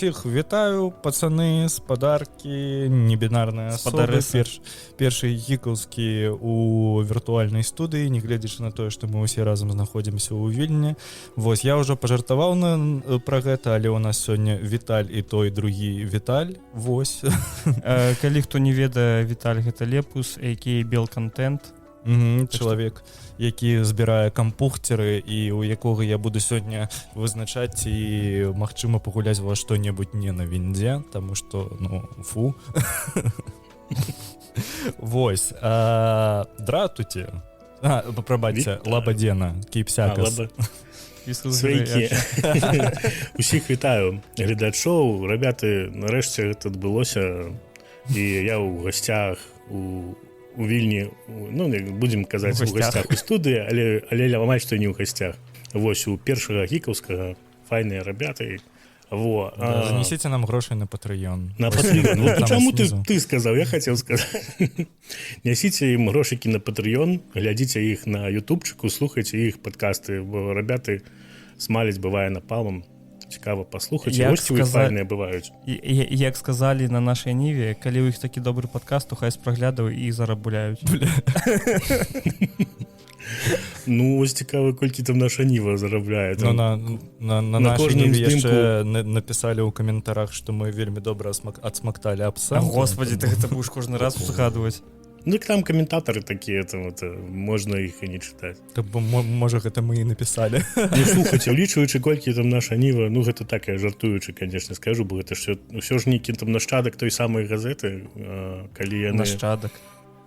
Усіх вітаю, пацаны, спадаркі, небінарныя асобы, першыя гікаўскі у віртуальнай студыі, нягледзячы на тое, што мы ўсе разам знаходзімся ў Вільні. Вось, я ўжо пажартаваў пра гэта, але ў нас сёння Віталь і той другі Віталь. Вось. Калі хто не ведае, Віталь гэта Лепус, які Белконтент. Чалавек, які збірае кампухцеры і у якога я буду сёння вызначаць і магчыма пагуляць ва што-небудзь не на віндзе, таму што, ну, фу. Вось, дратуце. Папрабачце, лабадзена, кіпсякас. Свейкі. Усіх вітаю гледачоў. Рабяты, нарэшце гэта адбылося, і я ў гасцях у Вільні, ну, будзем казаць, у гасцях у студыі, але амаль што не ў гасцях. Вось, у першага гікаўскага файныя рабяты. Занесіце нам грошай на Patreon. На Patreon. Ну, чаму ты сказаў? Я хацеў сказаць. Нясіце ім грошыкі на Patreon, глядзіце іх на ютубчыку, слухайце іх падкасты, бо рабяты смаляць бывае напалмам. Цікава паслухаць, госці файныя бываюць. Як сказалі на нашай ніве, калі ў іх такі добры падкаст, то хай з праглядаў і зарабляюць. Ну, ось цікава, колькі там наша ніва зарабляе. На нашай ніве яшчэ напісалі ў каментарах, што мы вельмі добра адсмакталі абсамку. Господі, ты гэта будеш кожны раз узгадваць. Ну, там каментатары такія, можна іх і не чытаць. Можа, гэта мы і напісалі. Ну, слухайце, улічваючы, колькі там наша ніва, ну, гэта так, я жартуючы, конечно, скажу, бо гэта ўсё ж нейкі там нашчадак той самай газеты, калі яны... Нашчадак.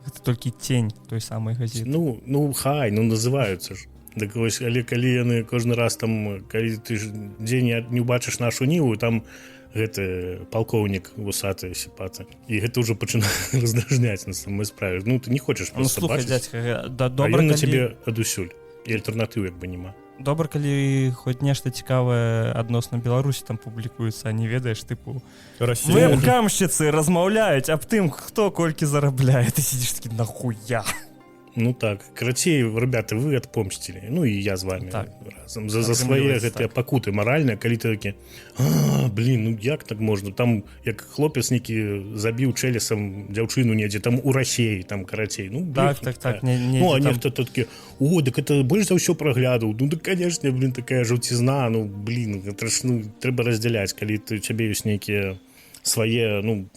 Гэта толькі тень той самай газеты. Ну, хай, называюцца ж. Так вось, але калі яны кожны раз там, калі ты ж дзень не убачыш нашу ніву, там гэты палкоўнік вусаты, сіпаты. І гэта ўжо пачынае раздражняць на самой справе. Ну, ты не хочаш просто слухай, бачыць. Дядька, а ён на цябе адусюль. І альтэрнатыў як бы няма. Добра, калі хоць нешта цікавае адносна Беларусі там публікуецца, а не ведаеш, тыпу вебкамшчыцы размаўляюць аб тым, хто колькі зарабляе. Ты сидзіш такі, нахуя? Ну так, карацей, ребята, вы адпомсцілі. Ну і я з вами разам. За свае гэтыя пакуты маральныя, калі ты такі, блин, ну як так можна? Там, як хлопец нейкі забіў чэлесам дзяўчыну недзе, там у Расеі, там, карацей. Ну, так. Ну, а нехто такі, дык это больш за ўсё праглядаў. Ну, дык, канешне, блин, такая жаўцізна. Ну, блин, гэта ж, ну, трэба раздзяляць, калі ты цябе ёсць нейкія свае, ну,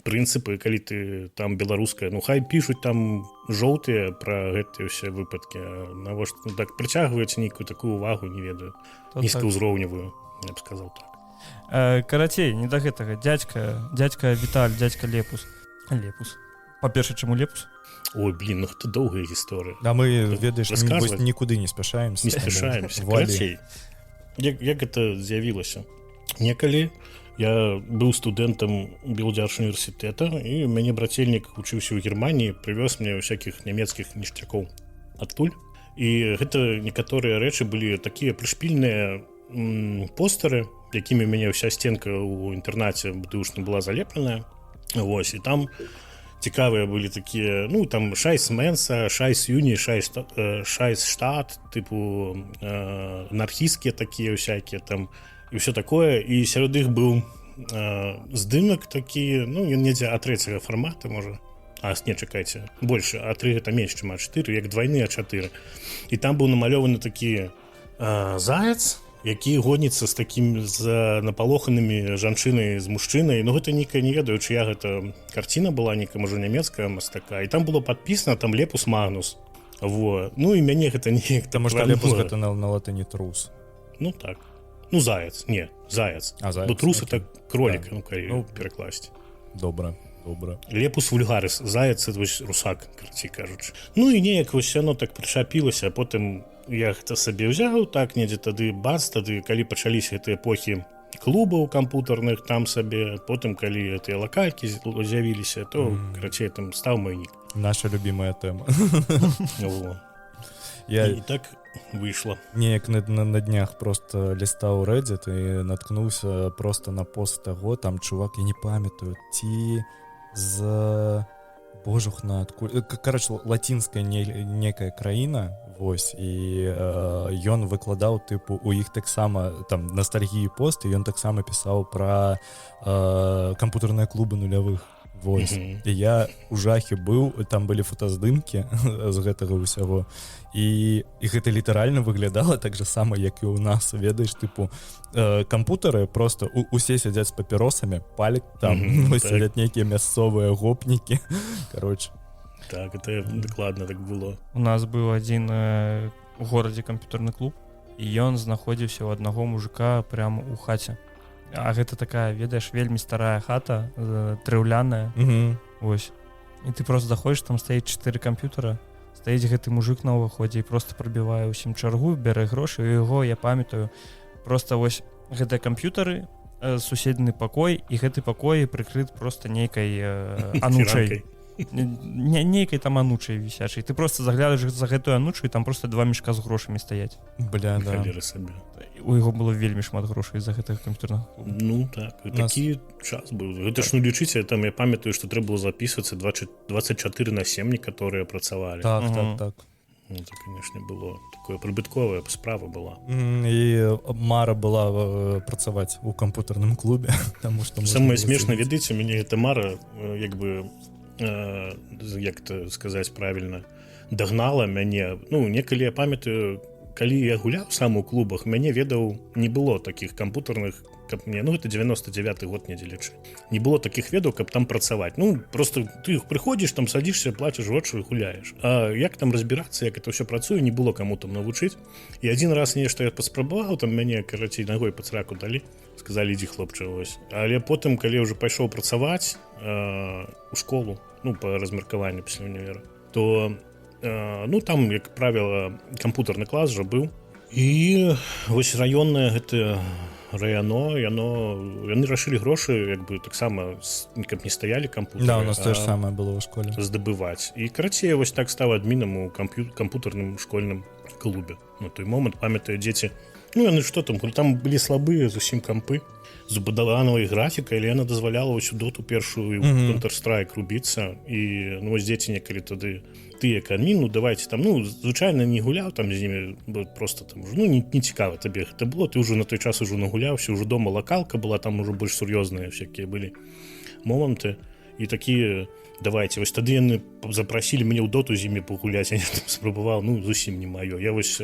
прынцыпы, калі ты там беларуская, ну хай пішуць там жоўтыя пра гэтыя ўсе выпадкі, навошта, ну так прыцягваеце нейкую такую увагу, не ведаю, нізкаўзроўневую, я б сказаў так. Карацей, не да гэтага, дядька Віталь, дядька Лепус. Па-першае, чаму Лепус? Ой, блин, ну гэта доўгая гісторыя. А мы, ведаеш, нікуды не спяшаемся. Не спяшаемся. Карацей, як гэта з'явілася? Некалі я быў студэнтам Белдзяржуніверсітэта, і мяне брацельнік вучыўся ў Германіі, прывёз мне ўсякіх нямецкіх ніштякоў адтуль. І гэта некаторыя рэчы былі такія прышпільныя постары, якімі мяне ўся стенка ў інтэрнаце бытушна была залепленая. Вось, і там цікавыя былі такія, ну, там Шайс Менса, Шайс Юні, Шайс Штат, тыпу анархісткія такія ўсякія там, і ўсё такое, і сярод іх быў здымак такі, ну, ён недзе А3 фармата, можа. Не, чакайце, больше, А3 гэта менш, чым А4, як двайны А4. І там быў намалёваны такі заяц, які гоніцца з такім напалоханымі жанчынай з мужчынай. Ну, гэта нейкая, не ведаю, чыя гэта карціна была, нейкая, можа, нямецкая мастака. І там было падпісана, там Лепус Магнус. Во. Ну, і мяне гэта неяк... Таму што Лепус гэта на латыні трус. Ну, так. Ну, заяц. Бо трус это кролик, да. Ну, калі перакласці. Добра. Лепус вульгарис, заяц это вось русак, карацей кажучы. Ну і неяк вось яно так прышапілася, а потым я гэта сабе ўзяў, так недзе тады тады, калі пачаліся гэтыя эпохі клубаў кампутарных, там сабе, потым калі гэтыя лакалькі з'явіліся, то, карацей, там стаў мой нік. Наша любимая тэма. І так выйшла. Неяк на днях просто лістаў Reddit і наткнуўся просто на пост таго, там чувак, я не памятаю, ці з божухна адкуль короче лацінская некая краіна вось і ён выкладаў тыпу у іх таксама там ностальгіі пост і ён таксама пісаў пра камп'ютарныя клубы нулявых вось і я у жахе быў там былі фотаздымкі з гэтага ўсяго і гэта літаральна выглядала так же сама як і ў нас ведаеш тыпу кампутары просто усе сядзяць з папіросамі палік там сядзяць нейкія мясцовыя гопнікі короче так это дакладна так было у нас быў адзін у горадзе камп'ютарны клуб і ён знаходзіўся ў аднаго мужика прямо у хаце. А гэта такая, ведаеш, вельмі старая хата, драўляная. Вось. І ты просто заходзіш, там стаіць 4 камп'ютара, стаіць гэты мужик на ўваходзе і просто прабівае ўсім чаргу, бярэ грошы, і яго, я памятаю, просто вось гэтыя камп'ютары, суседны пакой, і гэты пакой прыкрыт просто нейкай анучай. Нейкай там анучай вісячай. Ты просто заглядаеш за гэтую анучу, і там просто 2 мешка з грошамі стаяць. Бля, да. У яго было вельмі шмат грошай з-за гэтых камп'ютарных клубаў. Ну так, такі час быў. Гэта ж, ну, лічыце, там я памятаю, што трэба было запісвацца 24/7 некаторыя працавалі. Так. Ну, это, конечно, было такое прыбытковая справа была. І мара была працаваць у камп'ютарным клубе, таму што самае смешнае, ведаеце, мяне эта мара як бы як то сказаць правільна дагнала мяне. Ну, некалі я памятаю, калі я гуляў сам у клубах, мяне ведаў не было такіх камп'ютарных, каб мне, ну, это 99-й год недзе лічы. Не было такіх ведаў, каб там працаваць. Ну, просто ты прыходзіш, там садзішся, плаціш грошы і гуляеш. А як там разбірацца, як это ўсё працуе, не было каму там навучыць. І адзін раз нешта я паспрабаваў, там мяне, карацей, ногой па цраку далі, сказалі, ідзі, хлопча, вось. Але потым, калі ўжо пайшоў працаваць у школу, ну, па размеркаванню пасля універа, то ну, там, як правіла, камп'ютарны клас жа быў. І вось раённае гэта раяно, яны рашылі грошы, як бы таксама, каб не стаялі камп'ютары. Да, у нас тое ж самае было ў школе. Здабываць. І, карацей, вось так стаў адмінам у камп'ютарным школьным клубе. На той момант, памятаю, дзеці, ну, яны што там былі слабыя зусім кампы, з убудаванай графікай, але яна дазваляла ўсю доту першую Counter-Strike рубіцца. І, ну, вось дзеці некалі тады ты як адмін, ну, давайте там, ну, звычайна не гуляў там з імі, просто там, ну, не цікава табе гэта было, ты ўжо на той час ужо нагуляўся, ўжо дома лакалка была, там ужо больш сур'ёзныя всякія былі моманты, і такія, давайте, вось тады яны запрасілі мяне ў доту з імі пагуляць, я там спрабаваў, ну, зусім не маё, я вось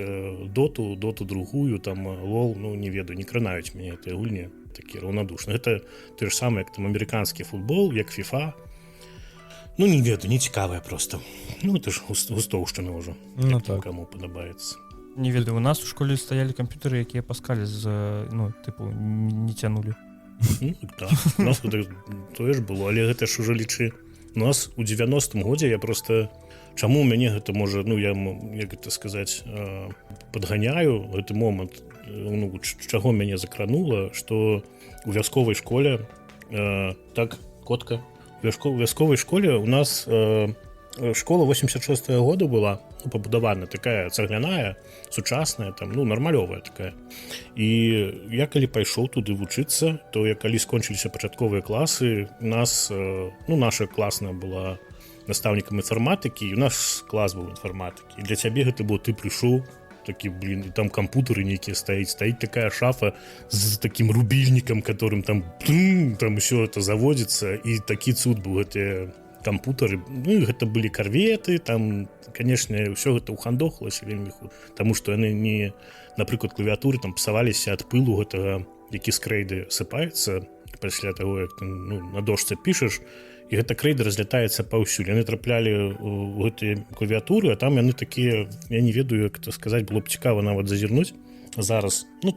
доту другую, там, лол, ну, не ведаю, не кранаюць мяне гэтыя гульні, такі раўнадушны, гэта тое ж самае, як там амерыканскі футбол, як FIFA. Ну, не ведаю, не цікавая просто. Ну, это ж густоўшчына ўжо. Ну, так. Каму падабаецца. Не ведаю, у нас у школе стаялі камп'ютары, якія паскалі з, ну, тыпу, не цянулі. Ну, так. У нас тое ж было, але гэта ж ужо лічы. У нас у 90-м годзе я просто... Чаму мяне гэта можа, ну, я, як гэта сказаць, падганяю гэты момант, ну, чаго мяне закранула, што у вясковай школе, так, котка, у вясковай школе у нас школа 86-го года была, ну, пабудавана, такая цагляная, сучасная, там, ну, нармалёвая такая. І я калі пайшоў туды вучыцца, то я калі скончыліся пачатковыя класы, у нас, ну, наша класная была настаўнікам інфарматыкі, і у нас клас быў інфарматыкі. І для цябе гэта было, ты прыйшоў, такі, блин, і там камп'ютары нейкія стаіць такая шафа з такім рубільнікам, которым там усё это заводзіцца, і такі цуд быў гэтыя камп'ютары. Ну, і гэта былі карветы, там, канешне, ўсё гэта ўхандохалася вельмі хутка, таму што яны не, напрыклад, клавіатуры там псаваліся ад пылу гэтага, які з крэйды сыпаецца пасля таго, як ты, ну, на дошцы пішаш, і гэта крэйда разлятаецца паўсюль. Яны траплялі ў гэтыя клавіатуры, а там яны такія, я не ведаю, як это сказаць, было б цікава нават зазірнуць зараз, ну,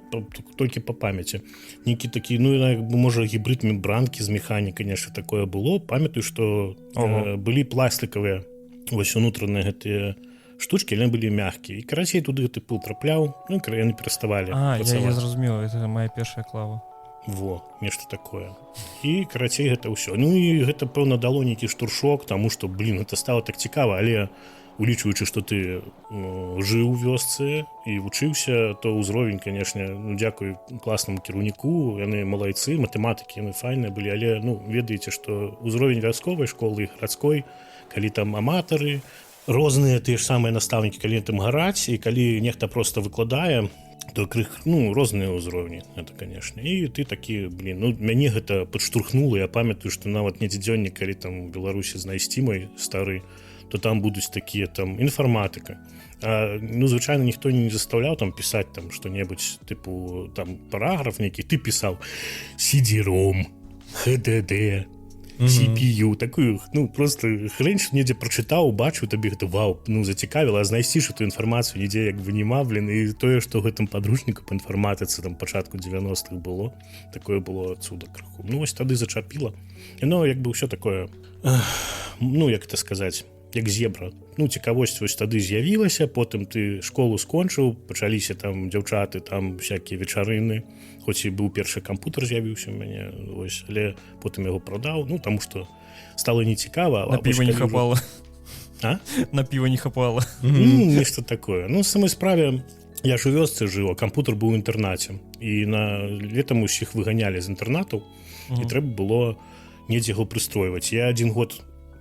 толькі па памяці. Нейкі такі, ну, можа, гібрид мембранкі з механікай, нешта такое было. Памятаю, што былі пластикавыя вось унутраныя гэтыя штучкі, яны былі мягкія. І, карацей, туды гэты пыл трапляў, ну, і яны пераставалі працаваць. Я зразумеў, гэта моя першая клава. Во, нешта такое. І, карацей, гэта ўсё. Ну, і гэта, пэўна, дало нейкі штуршок, таму што, блин, гэта стала так цікава, але улічваючы, што ты жыў у вёсцы і вучыўся, то ўзровень, канешне, ну, дзякуй класнаму кіраўніку, яны малайцы, матэматыкі, яны файныя былі, але, ну, ведаеце, што ўзровень вясковай школы і гарадской, калі там аматары, розныя тыя ж самыя настаўнікі, калі там гараць, і калі нехта проста выкладае, то ну, розныя ўзроўні, это, канешне. І ты такі, ну, мяне гэта падштурхнула, я памятаю, што нават недзе дзённік, калі там у Беларусі знайсці мой стары, то там будуць такія там інфарматыка. Ну, звычайна, ніхто не заставляў там пісаць там што-небудзь, тыпу, там параграф нейкі, ты пісаў CD-ROM, HDD, CPU, такую, ну, просто хрень, што недзе прачытаў, бачыў, табе гэта, вау, ну, зацікавіла, а знайсці ж эту інфармацыю нідзе як бы нема, і тое, што гэтым падручніку па інфарматыцы там пачатку 90-х было, такое было адсюда крыху. Ну, вось тады зачапіла. Яно, як бы, ўсё такое, ну, як это сказаць, як зебра. Ну, цікавосць вось тады з'явілася, потым ты школу скончыў, пачаліся там дзяўчаты, там всякія вечарыны, хоць і быў першы кампутер з'явіўся ў мяне, вось, але потым яго прадаў, ну, таму што стала нецікава. На піва не хапала. А? На піва не хапала. Ну, нешта такое. Ну, самай справе, я ж у вёсцы жыў, а кампутер быў у інтэрнаце. І летам усіх выганялі з інтэрнатаў, і трэба было недзе яго прыстройваць. Я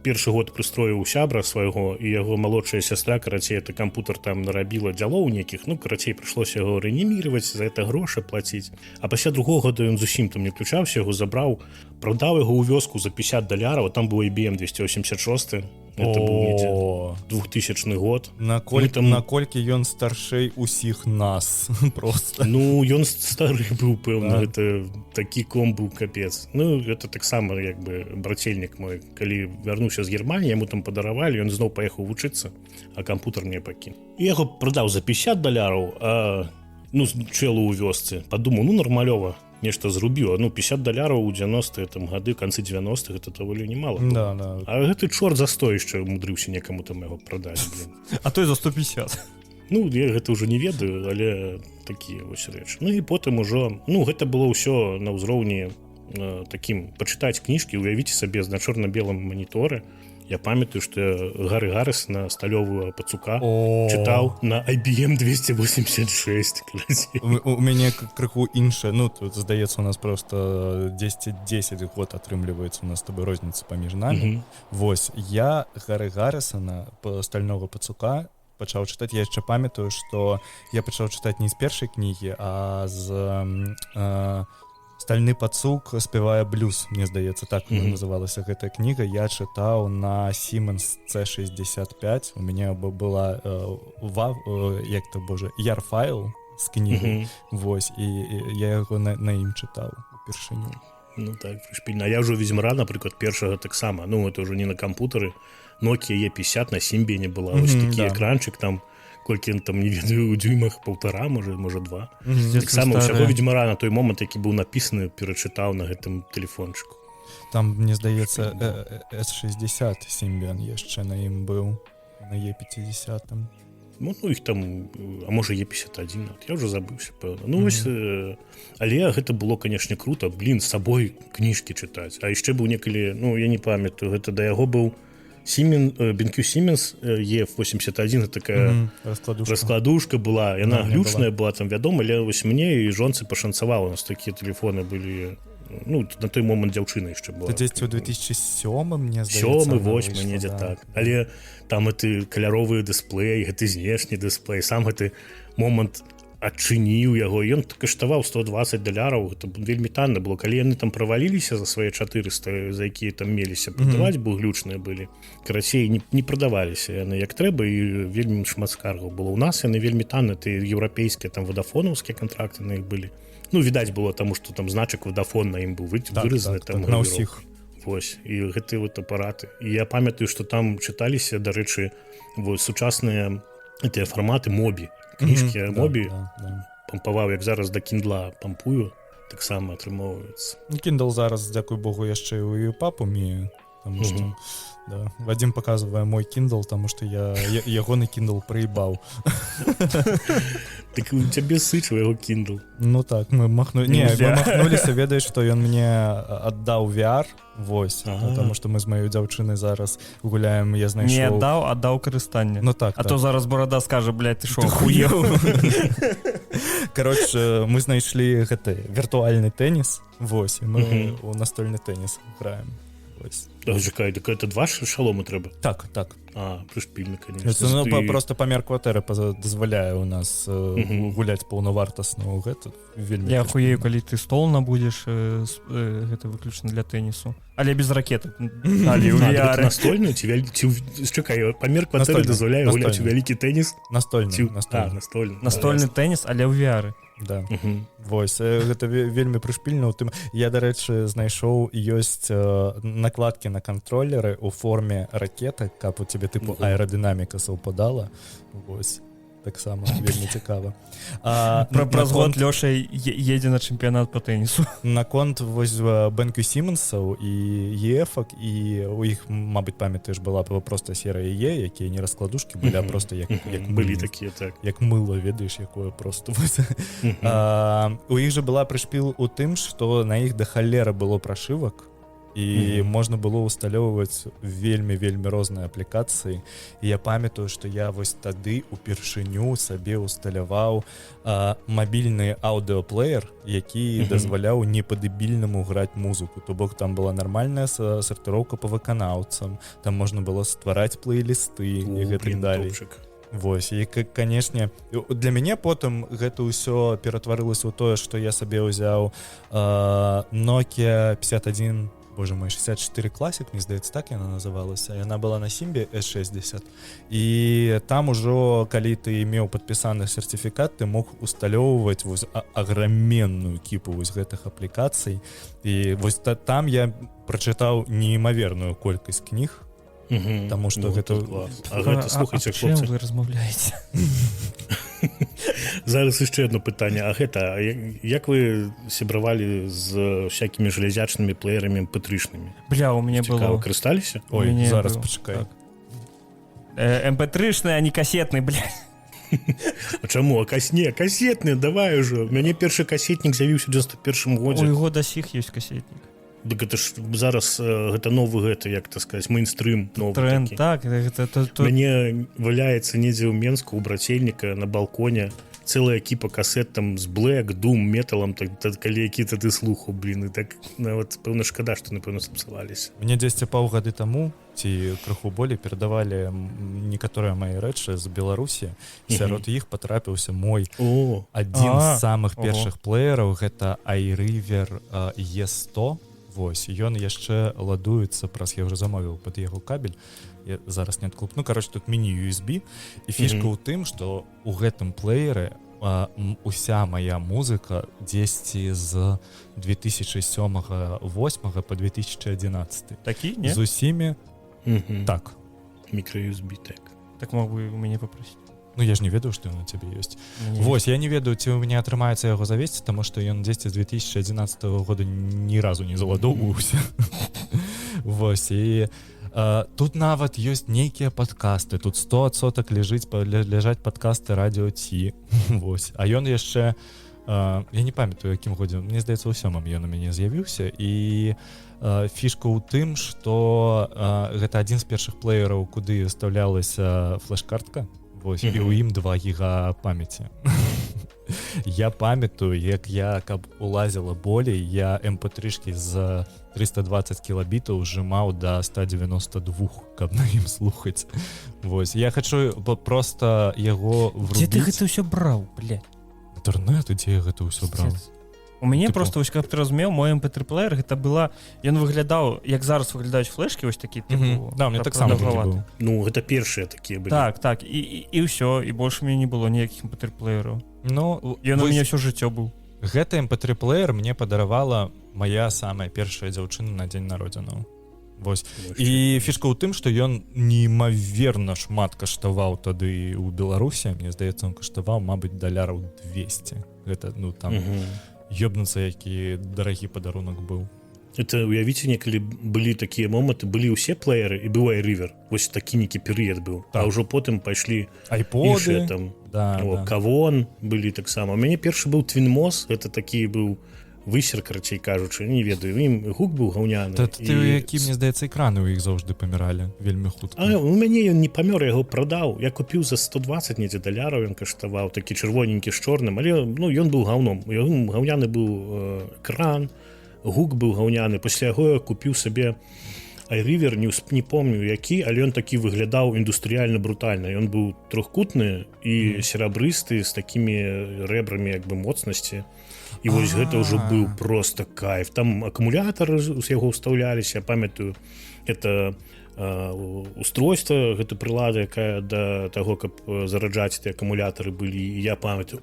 першы год прыстроіў сябра свайго, і яго малодшая сястра, карацей, это кампутер там нарабіла дзялоў нейкіх, ну, карацей, прыйшлося яго рэаніміраваць, за это грошы плаціць. А пасля другога года ён зусім там не включаўся, яго забраў, прадаў яго ў вёску за $50, там быў IBM 286, это быў недзе 2000 год. Наколькі ён старшэй усіх нас, просто. Ну, ён стары быў, пэўна, гэта такі ком быў капец. Ну, это таксама, як бы, брацельнік мой, калі вярнуўся з Германіі, яму там падаравалі, ён зноў паехаў вучыцца, а кампутер мне пакінуў. І яго прадаў за $50, ну, чэлу ў вёсцы. Падумаў, ну, нармалёва, нешта зрубіў. Ну, $50 у 90-е там гады, канцы 90-х, это даволі немало. Да. А гэты чорт за 100 яшчэ умудрыўся некаму там яго прадаць, блин. А той за 150. Ну, я гэта ўжо не ведаю, але такія вось рэчы. Ну, і потым ужо, ну, гэта было ўсё на ўзроўні такім, пачытаць кніжкі, уявіце сабе на чорна-белым маніторы. Я памятаю, што я Гары Гаррісона «Сталёвую пацука» чытаў на IBM 286. У мяне крыху іншае, ну, тут, здаецца, у нас просто 10 год атрымліваецца у нас з табой розніца паміж намі. Вось, я Гары Гаррісона «Стальнога пацука» пачаў чытаць, я яшчэ памятаю, што я пачаў чытаць не з першай кнігі, а з «Стальны пацук спявае блюз», мне здаецца, так называлася гэтая кніга. Я чытаў на Siemens C65. У мяне была яр-файл з кнігай. Вось, і я яго на ім чытаў упершыню. Ну так, прышпільна. А я ўжо Ведзьмара, напрыклад, першага таксама. Ну, это ўжо не на кампутары. Nokia E50 на Сімбене была. Ось такі экранчык там, колькі ён там, не ведаю, у дзюймах 1,5, можа 2. Таксама ўсяго Ведзьмара на той момант, які быў напісаны, перачытаў на гэтым тэлефончыку. Там, мне здаецца, S60 Сімбен яшчэ на ім быў, на E50. Ну, іх там, а можа E51, я ўжо забыўся, пэўна. Ну, вось, але гэта было, канешне, круто, блін, з сабой кніжкі чытаць. А яшчэ быў некалі, ну, я не памятаю, гэта да яго быў BenQ Siemens E81, такая раскладушка была, яна глючная была, там вядома, але вось мне і жонцы пашанцавала, у нас такія тэлефоны былі, ну, на той момант дзяўчына яшчэ была. Дзесь у 2007, мне здаецца. 7-8, недзе так. Але там гэты каляровы дысплей, гэты знешні дысплей, сам гэты момант адчыніў яго, ён каштаваў $120, гэта вельмі танна было. Калі яны там праваліліся за свае 400, за якія там меліся прадаваць, бо глючныя былі, карацей, не прадаваліся яны як трэба, і вельмі шмат скаргаў было. У нас яны вельмі танны, ты еўрапейскія, там вадафонаўскія кантракты на іх былі. Ну, відаць было, таму што там значак вадафон на ім быў выразаны. Так, на ўсіх. Вось, і гэтыя вот апараты. І я памятаю, што там чыталіся, дарэчы, сучасныя тыя фарматы мобі. Кніжкі мобі пампаваў, як зараз да Kindle пампую, таксама атрымоўваецца. Kindle зараз, дзякуй Богу, яшчэ і ў EPUB умее потому что да, Вадим показывая мой Kindle, потому что я ягоны Kindle проебал. Так у цябе сыч у яго Kindle. Ну так, мы махнуліся, ведаеш, што ён мне аддаў VR, вось, потому что мы з маёй дзяўчынай зараз гуляем, я знайшоў... Не аддаў, аддаў карыстанне. Ну так. А то зараз барада скажа, блядь, ты шо, охуел? Короче, мы знайшлі гэты віртуальны тэніс, вось, і мы у настольны тэніс граем. Чакай, так это два шалома трэба? Так. Прышпільны, конечно. Ну, просто памер кватэры дазваляе у нас гуляць паўнавартасна ў гэта. Я ахуею, калі ты стол набудзеш, гэта выключна для тэнісу. Але без ракетак. Але ў VR. Настольны? Чакай, памер кватэры дазваляе гуляць у вялікі тэніс? Настольны. Настольны тэніс, але ў VR. Да. Вось, гэта вельмі прышпільна ў тым. Я, дарэчы, знайшоў, ёсць накладкі на кантролеры ў форме ракетак, каб у цябе тыпу аэрадынаміка саўпадала. Вось, таксама вельмі цікава. Праз год Лёша едзе на чэмпіянат па тэнісу. Наконт вось BenQ Simmonsаў і EF-ак, і у іх, мабыць, памятаеш, была проста серыя Е, якія не раскладушкі былі, а проста як былі такія, так. Як мыла, ведаеш, якое просто. У іх жа была прышпіл у тым, што на іх да халера было прашывак, і можна было ўсталёўваць вельмі розныя аплікацыі. І я памятаю, што я вось тады упершыню сабе ўсталяваў мабільны аўдыоплеер, які дазваляў непадэбільнаму граць музыку. То бок там была нармальная сартыроўка па выканаўцам, там можна было ствараць плейлісты і гэтак далей. Вось, і, канешне, для мяне потым гэта ўсё ператварылася ў тое, што я сабе ўзяў Nokia 51, боже мой, 64 Classic, мне здаецца, так яна называлася. Яна была на Сімбе S60. І там ужо, калі ты меў падпісаны сертыфікат, ты мог усталёўваць вось аграменную кіпу вось гэтых аплікацый. І вось там я прачытаў неймаверную колькасць кніг, таму што гэта... Слухайце, хлопцы. Чым вы размаўляеце? Зараз яшчэ одно пытанне. А гэта, як вы сябравалі з всякімі жалезячнымі плеерамі MP3-шнымі? Бля, у мяне было... Карысталіся? Ой, зараз пачакай. MP3-шны, а не касетны, бля. А чаму? А касетны, давай ужо. У мяне першы касетнік з'явіўся ў 91-м годзе. У яго да сіх ёсць касетнік. Дык гэта ж зараз гэта новы гэта, як так сказаць, мейнстрым новы тренд, такі. Так. Мяне валяецца недзе ў Менску у брацельніка на балконе цэлая кіпа касет там з Black, Doom, металам, калі які тады слухаў, блін, і так нават пэўна шкада, што напэўна сапсаваліся. Мне дзесьці паўгады таму ці крыху болей перадавалі некаторыя мае рэчы з Беларусі. Сярод іх патрапіўся мой адзін з самых першых плеераў, гэта iRiver E100. Вось, ён яшчэ ладуецца праз, я ўжо замовіў пад яго кабель, я зараз не адклуп. Ну, кароче, тут міні-USB, і фішка ў тым, што ў гэтым плееры уся моя музыка дзесьці з 2007-2008 по 2011. Такі, не? З усімі, так. Мікро-USB, так. Так мог бы у мяне папросіць. Ну, я ж не ведаю, што ён у цябе ёсць. Вось, я не ведаю, ці ў мяне атрымаецца яго завесці, таму што ён дзесьці з 2011 года ні разу не заладоўваўся. Вось, і тут нават ёсць нейкія падкасты, тут 100% ляжаць падкасты радіо Ці. Вось, а ён яшчэ, я не памятаю, якім годзе, мне здаецца, у 7-м ён у мяне з'явіўся, і фішка ў тым, што гэта адзін з першых плеераў, куды стаўлялася флеш-картка. Вось, і ў ім 2 гіга памяці. Я памятаю, як я, каб улазіла болей, я MP3-шкі з 320 кілабітаў зжимаў да 192, каб на ім слухаць. Вось, я хачу проста яго врубіць. Дзе ты гэта ўсё браў, блядь? Інтэрнет, дзе я гэта ўсё браў? У мяне просто, вось, каб ты разумеў, мой MP3-плеер, гэта была... Ён выглядаў, як зараз выглядаюць флешкі, вось такі, типу... Да, у мяне таксама быў. Ну, гэта першыя такія былі. Так, і ўсё, і больш у мяне не было ніякіх MP3-плеераў. Ну, ён у мяне ўсё жыццё быў. Гэты MP3-плеер мне падаравала моя самая першая дзяўчына на дзень народзінаў. Вось. І фішка ў тым, што ён неймаверна шмат каштаваў тады ў Беларусі. Мне здаецца, он каштаваў, мабыць, $200. Гэта, ну, там... ёбнуцца, які дарагі падарунак быў. это уявіце, некалі былі такія моманты, былі ўсе плееры і быў iRiver, вось такі некі перыяд быў, так. А ўжо потым пайшлі айподы там, да. Кавон былі таксама. У мяне першы быў Twinmos, это такі быў высер, карацей кажучы, не ведаю, ім гук быў гаўняны. Ты які, мне здаецца, экраны ў іх заўжды паміралі вельмі хутка. У мяне ён не памёр, я яго прадаў. Я купіў за 120 недзе даляраў, ён каштаваў, такі чырвоненькі з чорным, але ён быў гаўном. Гаўняны быў экран, гук быў гаўняны. Пасля яго я купіў сабе iRiver, не помню які, але ён такі выглядаў індустрыяльна брутальна. Ён быў трохкутны і серабрысты з такімі рэбрамі як бы моцнасці. І вось гэта ўжо быў просто кайф. Там акумулятары з яго ўстаўляліся, я памятаю, это устройство, гэта прылада, якая да таго, каб зараджаць ты акумулятары былі. І я памятаю,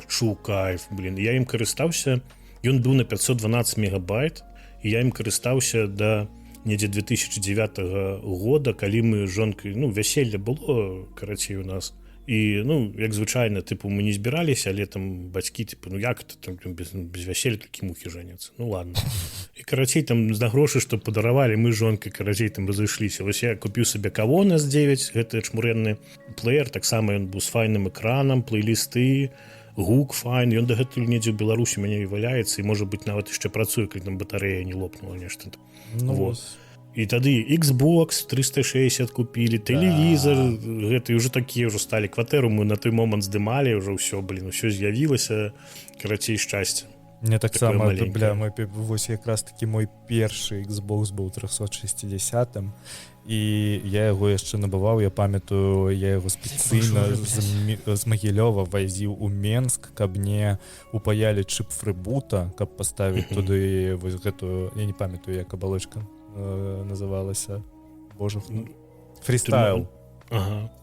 чу кайф, блин. Я ім карыстаўся, ён быў на 512 мегабайт, і я ім карыстаўся да недзе 2009 года, калі мы з жонкай, вяселле было, карацей, у нас. І, як звычайна, тыпу, мы не збіраліся, але там бацькі, тыпу, як это там без вяселля такі мухі жаняцца? Ладно. І, карацей, там на грошы, што падаравалі, мы з жонкай, карацей, там разышліся. Вось я купіў сабе Кавон S9, гэта чмурэнны плеер, таксама ён быў з файным экранам, плейлісты, гук файн, ён дагэтуль недзе ў Беларусі мяне і валяецца, і, можа быць, нават яшчэ працуе, калі там батарэя не лопнула нешта. Вот. І тады Xbox 360 купілі, тэлевізор, гэта, і ўжо такія ўжо сталі кватэру, мы на той момант здымалі, ўжо ўсё, ўсё з'явілася, карацей, шчасце. Мне таксама, вось якраз такі мой першы Xbox быў 360-м, і я яго яшчэ набываў, я памятаю, я яго спецыйна з Магілёва вазіў у Менск, каб мне упаялі чып фрыбута, каб паставіць туды вось гэтую, я не памятаю, як абалочка называлася, боже, фрістайл.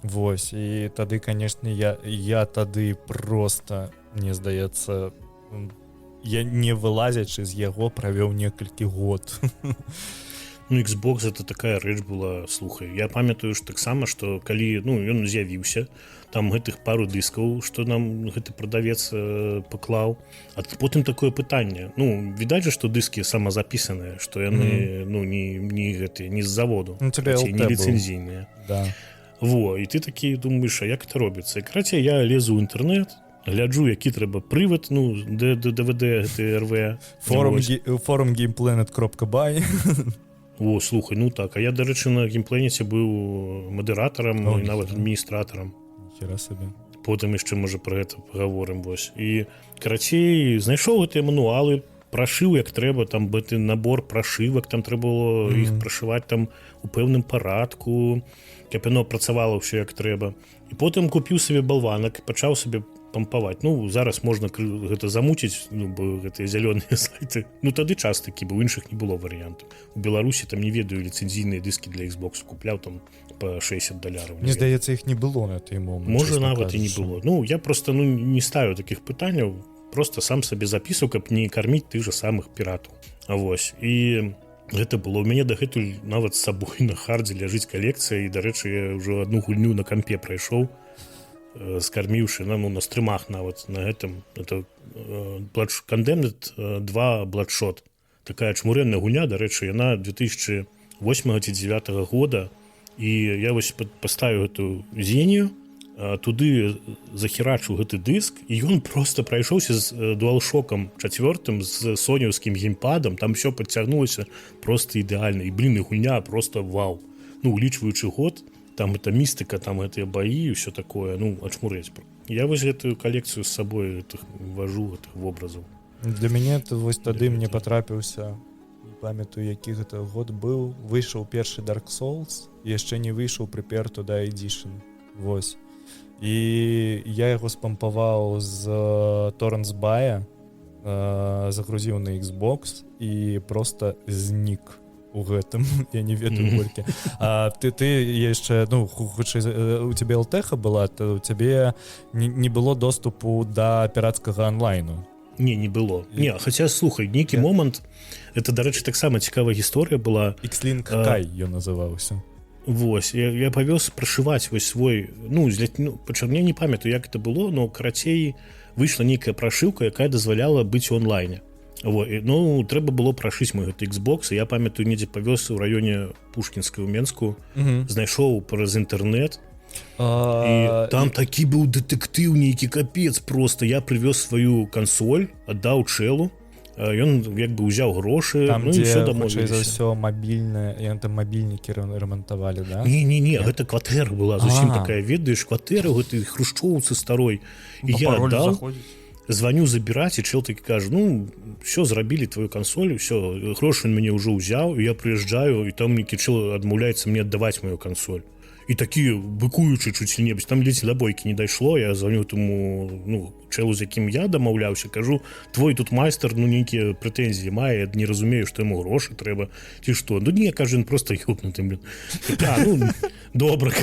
Вось, і тады, канешне, я тады проста, мне здаецца, я не вылазячы з яго правёў некалькі год. Xbox это такая рэч была, слухай, я памятаю ж таксама, што калі ён з'явіўся, там гэтых пару дыскаў, што нам гэты прадавец паклаў, а потым такое пытанне, відаць жа, што дыскі самазапісаныя, што яны не з заводу, не ліцэнзійныя. Во, і ты такі думаеш, а як это робіцца? І карацей, я лезу ў інтэрнэт, гляджу, які трэба прывад, DVD, РВ. Форум gameplanet.by. Слухай, так, а я, дарэчы, на геймпланеце быў мадэратарам і нават адміністратарам. Хера сабе. Потым яшчэ, можа, пра гэта пагаворым, вось. І, карацей, знайшоў гэтыя мануалы, прашыў, як трэба, там гэты набор прашывак, там трэба было іх прашываць там у пэўным парадку, каб яно працавала ўсё як трэба. І потым купіў сабе балванак, пачаў сабе пампаваць. Зараз можна гэта замуціць, бо гэтыя зялёныя сайты. Тады час такі, бо іншых не было варыянтаў. У Беларусі там, не ведаю, ліцэнзійныя дыскі для Xbox купляў там па $60. Мне здаецца, іх не было на той момант. Можа, нават і не было. Я проста не ставіў такіх пытанняў, проста сам сабе запісаў, каб не карміць тых жа самых піратаў. Вось. І гэта было. У мяне дагэтуль нават з сабой на хардзе ляжыць калекцыя, і, дарэчы, я ўжо адну гульню на кампе прайшоў, скарміўшы на стрымах нават на гэтым. Это Condemned 2 Bloodshot. Такая чмурэнная гульня, дарэчы, яна 2008 ці 2009 года. І я вось паставіў гэту зенію, туды захерачыў гэты дыск, і ён проста прайшоўся з DualShock'ом 4, з сонёўскім геймпадам, там все падцягнулася проста ідэальна. І, і гульня проста вау. Улічваючы год, там это містыка, там гэтыя баі і ўсё такое, ачмурэць. Я вось гэтую калекцыю з сабой вожу гэтых вобразаў. Для мяне вось тады мне патрапіўся, не памятаю, які гэта год быў, выйшаў першы Dark Souls, яшчэ не выйшаў Prepare to Die Edition. Вось. І я яго спампаваў з Torrents-Buy, загрузіў на Xbox і проста знік у гэтым, я не ведаю колькі. Ты яшчэ, хутчэй, у цябе LTH была, то у цябе не было доступу да пірацкага онлайну. Не было. Хаця, слухай, нейкі момант, это, дарэчы, таксама цікавая гісторыя была. X-Link Kai ён называўся. Вось, я павёз прашываць вось свой, я не памятаю, як это было, но, карацей, выйшла нейкая прашыўка, якая дазваляла быць у онлайне. Ну трэба было прашыць мой гэты Xbox, і я памятаю, недзе павёз у раёне Пушкінскай у Менску, знайшоў праз інтэрнэт, і там такі быў дэтэктыў нейкі капец просто. Я прывёз сваю кансоль, аддаў чэлу, ён як бы ўзяў грошы, там, ну, і дзе, ўсё дамовіліся. за ўсё мабільнае, ён там мабільнікі рамантавалі, да? Не, гэта кватэра была зусім такая, ведаеш, кватэра гэтай хрушчоўцы старой, і я аддаў, звоню забіраць, і чэл такі кажа, ну все, зрабілі твою кансоль, все, грошы он мяне ўжо ўзяў, і я прыязджаю, і там нейкі чэл адмаўляецца мне аддаваць мою кансоль. І такі быкуючы чуць-небудзь, там ледзь да бойкі не дайшло. Я звоню тому, ну, чэлу, з якім я дамаўляўся, кажу, твой тут майстар, ну, нейкія прэтэнзіі мае, я не разумею, што яму грошы трэба, ці што. Ну, не, кажу, ён проста ёбнуты, блин. Ну, добра,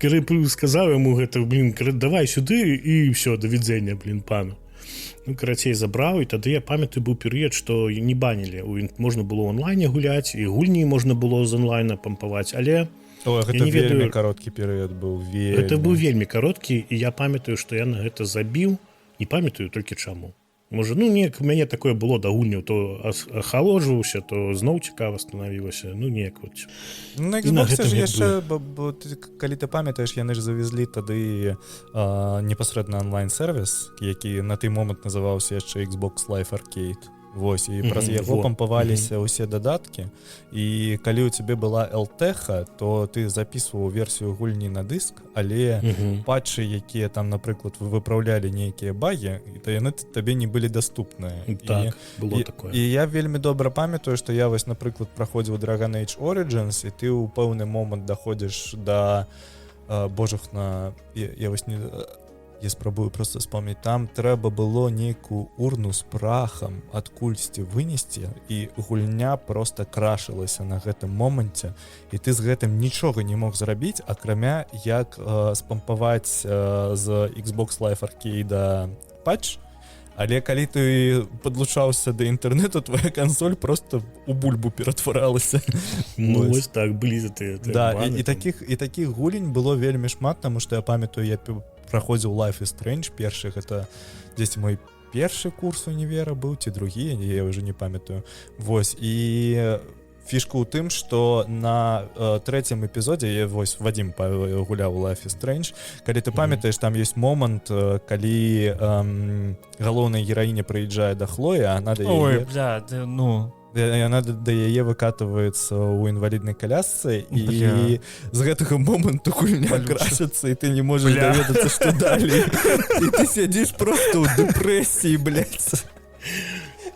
кажу, сказаў яму гэта, блин, давай сюды, і все, да відзення, блин, пану. Ну, карацей, забраў, і тады я памятаю, быў перыяд, што не банілі. Можна было онлайне гуляць, і гульні можна было з онлайна пампаваць, але гэта вельмі кароткі перыяд быў. Гэта быў вельмі кароткі, і я памятаю, што я на гэта забіў, не памятаю толькі чаму. Можа, ну, неяк у мяне такое было да гульняў, то ахалоджваўся, то зноў цікава станавілася, ну, неяк вот. На Xbox ж яшчэ, калі ты памятаеш, яны ж завезлі тады непасрэдна онлайн-сервіс, які на той момант называўся яшчэ Xbox Live Arcade. Вось, і праз яго пампаваліся ўсе дадаткі, і калі ў цябе была LTH, то ты запісваў версію гульні на дыск, але патчы, якія там, напрыклад, выпраўлялі нейкія багі, то яны табе не былі даступныя. Так, было такое. І я вельмі добра памятаю, што я вось, напрыклад, праходзіў Dragon Age Origins, і ты ў пэўны момант даходзіш да божухна, я вось не... Я спрабую просто вспомнить, там трэба было нейкую урну з прахам адкульсьці вынесці, і гульня просто крашылася на гэтым моманце, і ты з гэтым нічога не мог зрабіць, акрамя як спампаваць з Xbox Live Arcade патч, але калі ты падлучаўся да інтэрнету, твоя кансоль просто у бульбу ператваралася. Ну, вось так, былі за тыя. Да, і такіх гулень было вельмі шмат, таму што я памятаю, я праходзіў Life is Strange першы, гэта дзесь мой першы курс універа быў, ці другі, я ўжо не памятаю. Вось, і фішка ў тым, што на трэцім эпізодзе, я вось Вадзім гуляў Life is Strange, калі ты памятаеш, там ёсць момант, калі галоўная гераіня прыязджае да Хлоі, а она да яе... Ой, бля, ну... Яна да яе выкатываецца ў інваліднай калясцы, і з гэтага моманту гульня крашыцца, і ты не можаш даведацца, што далей. І ты сядзіш просто ў дэпрэсіі, блядь.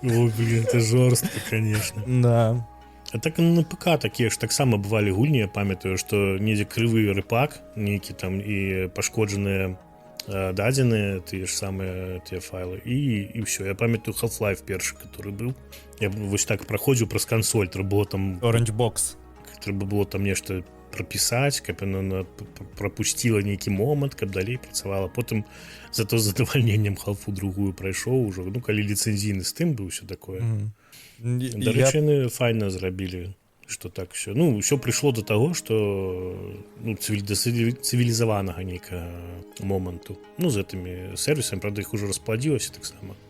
О, блин, это жорстка, конечно. Да. А так на ПК такія ж таксама бывалі гульні, я памятаю, што недзе крывы рэпак, нейкі там, і пашкоджаныя дадзеныя, тыя ж самыя тыя файлы, і ўсё. Я памятаю Half-Life першы, который быў. Я вось так праходзіў праз кансоль, трэба было там... Orange Box. Трэба было там нешта прапісаць, каб яна прапусціла нейкі момант, каб далей працавала. Потым зато з задавальненнем Half-Life другую прайшоў ужо, ну, калі ліцэнзійны з тым быў, ўсё такое. Дарэчы, яны файна зрабілі, што так все. Ну, ўсё прыйшло до таго, што ну, да цывілізаванага нейкага моманту. Ну, з гэтымі сервісамі, правда, іх ужо распладзілася таксама.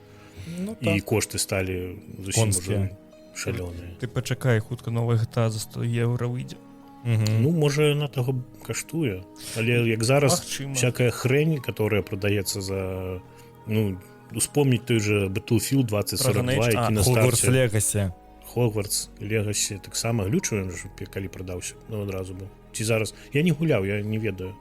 Ну, так. І кошты сталі зусім уже шалёныя. Ты пачакай, хутка новая GTA за 100 евро выйдзе. Ну, можа, яна таго каштуе. Але як зараз всякая хрень, которая прадаецца за... Ну, успомніць той же Battlefield 2042, які на старце... Hogwarts Legacy. Hogwarts Legacy таксама глючу, калі прадаўся, ну, адразу быў. Ці зараз... Я не гуляў, я не ведаю.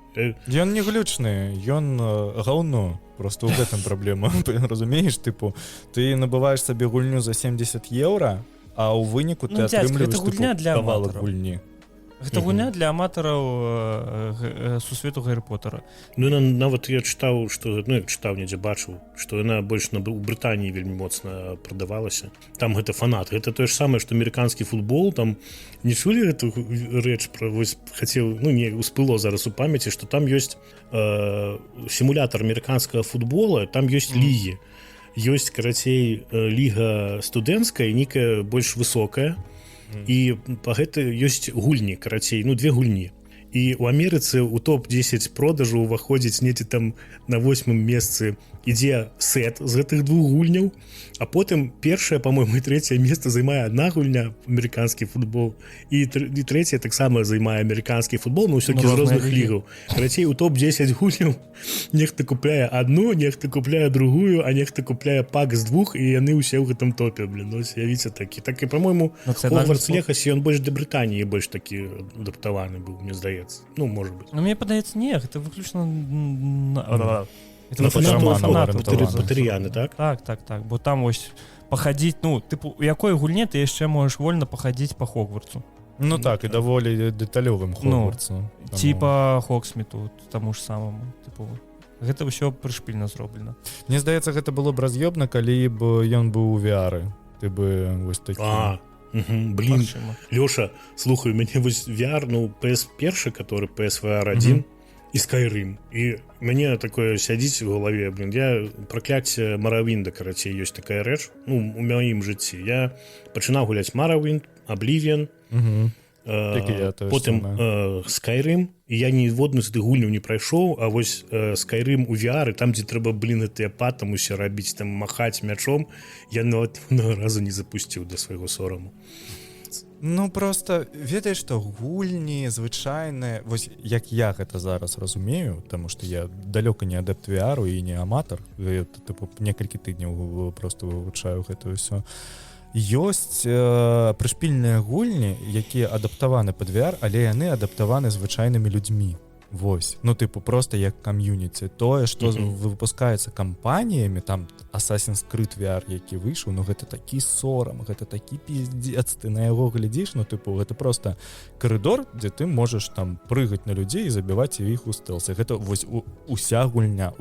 Ён не глючны, ён гаўно. Просто ў гэтым праблема. Разумееш, тыпу, ты набываеш сабе гульню за 70 евро, а ў выніку ты атрымліваеш кавалак гульні. Гэта гульня для аматараў сусвету Гаррі Поттера. Ну, нават я чытаў, што, ну, як чытаў, недзе бачыў, што яна больш у Брытаніі вельмі моцна прадавалася. Там гэта фанат. Гэта тое ж самае, што амерыканскі футбол, там не чулі гэту рэч, вось хацеў, ну, не успыло зараз у памяці, што там ёсць сімулятар амерыканскага футбола, там ёсць лігі. Ёсць, карацей, ліга студэнцкая, нейкая больш высокая, і па гэта ёсць гульні, карацей, ну, две гульні. і у Амерыцы у топ-10 продажу уваходзіць недзе там на 8-м месцы ідзе сет з гэтых двух гульняў, а потым першае, по-моему, і трэцяе месца займае одна гульня, амерыканскі футбол, і трэцяе таксама займае амерыканскі футбол, но ўсё-таки з розных лігаў. Карацей, у топ-10 гульняў нехта купляе одну, нехта купляе другую, а нехта купляе пак з двух, і яны ўсе ў гэтым топе, блин, ну, з'явіцца такі. Так і, по-моему, Хогвартс Легаси, ён больш для Брытаніі больш такі адаптаваны быў, мне здаецца. Ну, может быть. Ну, мне падаецца, не, гэта выключна на патарыяны, так? Так, бо там вось пахадзіць, ну, тыпу, у якой гульне ты яшчэ можаш вольна пахадзіць па Хогвартсу. Ну так, і даволі дэталёвым Хогвартсу. Ну, типа Хоксміту, таму ж самому, тыпу. Гэта ўсё прышпільна зроблена. Мне здаецца, гэта было б раз'ёбна, калі б ён быў у VR. Ты бы вось такі... Блин, Лёша, слухай, у мяне вось VR, ну, PS1, который PSVR 1, і Skyrim. І мяне такое сядзіць у галаве, блин, я пракляцце Маравінда, карацей, ёсць такая рэч, ну, у маім жыцці. Я пачынаў гуляць Маравінд, Oblivion, потым Skyrim, і я ніводную з гэтых гульняў не прайшоў, а вось Skyrim у VR, там, дзе трэба, блин, гэтыя патам усе рабіць, там, махаць мячом, я нават разу не запусціў да свайго сораму. Ну, просто, ведаеш, што гульні звычайныя, вось як я гэта зараз разумею, таму што я далёка не адэпт VR і не аматар, тыпу, некалькі тыдняў просто вывучаю гэта ўсё. Ёсць прышпільныя гульні, якія адаптаваны пад VR, але яны адаптаваны звычайнымі людзьмі. Вось, ну тыпу просто як кам'юніці. Тое, што выпускаецца кампаніямі, там Assassin's Creed VR, які выйшаў, ну гэта такі сорам, гэта такі пиздец, ты на яго глядзіш, ну тыпу гэта просто карыдор, дзе ты можаш там прыгаць на людзей і забіваць іх у стэлсе. Гэта вось уся гульня,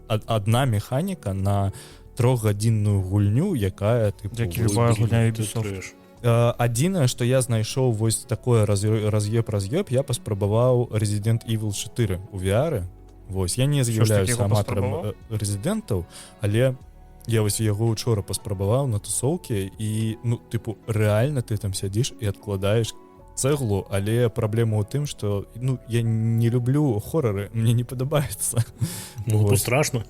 адна механіка на 3-гадзінную гульню, якая тыпу... Які любая гульня Ubisoft. Адзінае, што я знайшоў вось такое раз'ёб, я паспрабаваў Resident Evil 4 у VR. Вось, я не з'яўляюся аматарам рэзідэнтаў, але я вось яго учора паспрабаваў на тусоўкі і, ну, тыпу, рэальна ты там сядзіш і адкладаеш цэглу, але праблема ў тым, што, ну, я не люблю хорары, мне не падабаецца. Ну, страшно.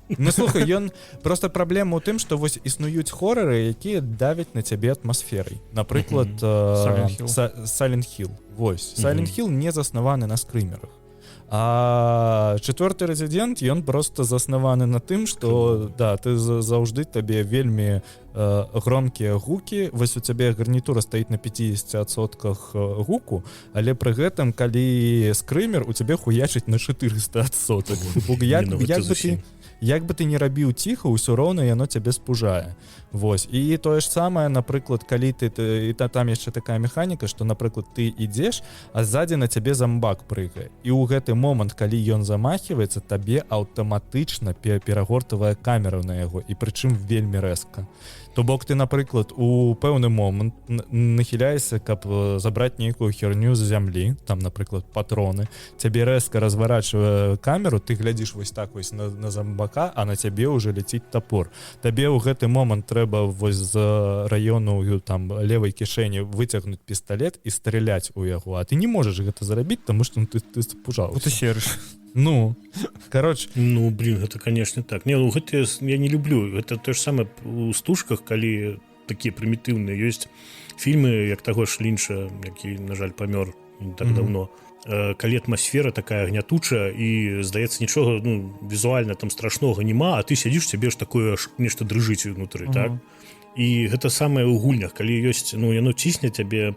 Ну, слухай, ён... Просто праблема ў тым, што вось існуюць хорары, якія давяць на цябе атмасферай. Напрыклад, Silent Hill. Вось. Silent Hill не заснаваны на скрымерах. А чацвёрты рэзідэнт, ён просто заснаваны на тым, што, да, ты заўжды табе вельмі громкія гукі, вось у цябе гарнітура стаіць на 50% гуку, але пры гэтым, калі скрымер, у цябе хуячыць на 400%. Як бы ты не рабіў ціха, ўсё роўна яно цябе спужае. Вось. І тое ж самае, напрыклад, калі ты там яшчэ такая механіка, што, напрыклад, ты ідзеш, а ззадзі на цябе замбак прыгае. І ў гэты момант, калі ён замахіваецца, табе аўтаматычна перагортавая камера на яго, і прычым вельмі рэзка. То бок ты, напрыклад, у пэўны момант нахіляешся, каб забраць нейкую херню з зямлі, там, напрыклад, патроны, цябе рэзка разварачвае камеру, ты глядзіш вось так вось на замбака, а на цябе ўжо ляціць тапор. Табе ў гэты момант трэба вось з раёну там левай кішэні выцягнуць пісталет і страляць у яго, а ты не можаш гэта зрабіць, таму што ты спужаўся. Ты серыш. Ну, короче... Ну, блин, это, конечно, так. Не, ну, гэта я не люблю. Это то же самое у стужках, калі такие прымітыўныя. Ёсць фильмы, як таго ж Лінча, які, на жаль, памёр не так давно. Калі атмасфера такая гнятучая, і, здаецца, нічога, ну, візуальна там страшнога няма, а ты сядзіш, цябе ж такое нешта дрыжыць унутры, так? І гэта самае ў гульнях, калі ёсць, ну, яно цісне цябе,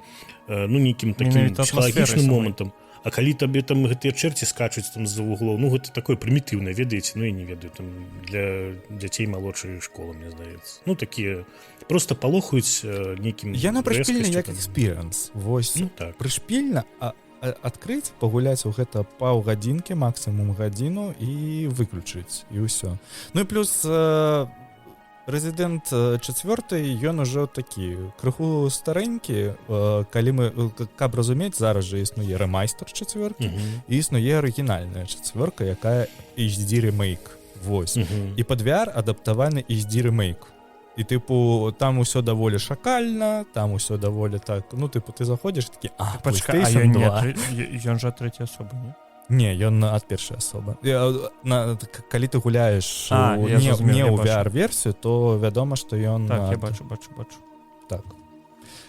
ну, нейкім такім псіхалагічным момантам. А калі табе там гэтыя чэрці скачуць там з-за вуглоў, ну гэта такое прымітыўнае, ведаеце, ну я не ведаю, там для дзяцей малодшай школы, мне здаецца. Ну такія просто палохаюць нейкім. Яно прышпільна як экспірыенс. Вось, ну, так. Прышпільна, а адкрыць, пагуляць у гэта паўгадзінкі, максімум гадзіну і выключыць, і ўсё. Ну і плюс Resident 4, ён ужо такі крыху старэнькі, калі мы, каб разумець, зараз жа існуе ремайстер 4, і існуе арыгінальная 4, якая HD ремейк. Вось. І пад VR адаптаваны HD ремейк. і тыпу там усё даволі шакальна, там усё даволі так, ну тыпу ты заходзіш такі, PlayStation 2. Ён жа трэцяя асоба, не? Не, ён ад першай асобы. Калі ты гуляеш не ў VR-версію, то вядома, што ён... Так, я бачу. Так.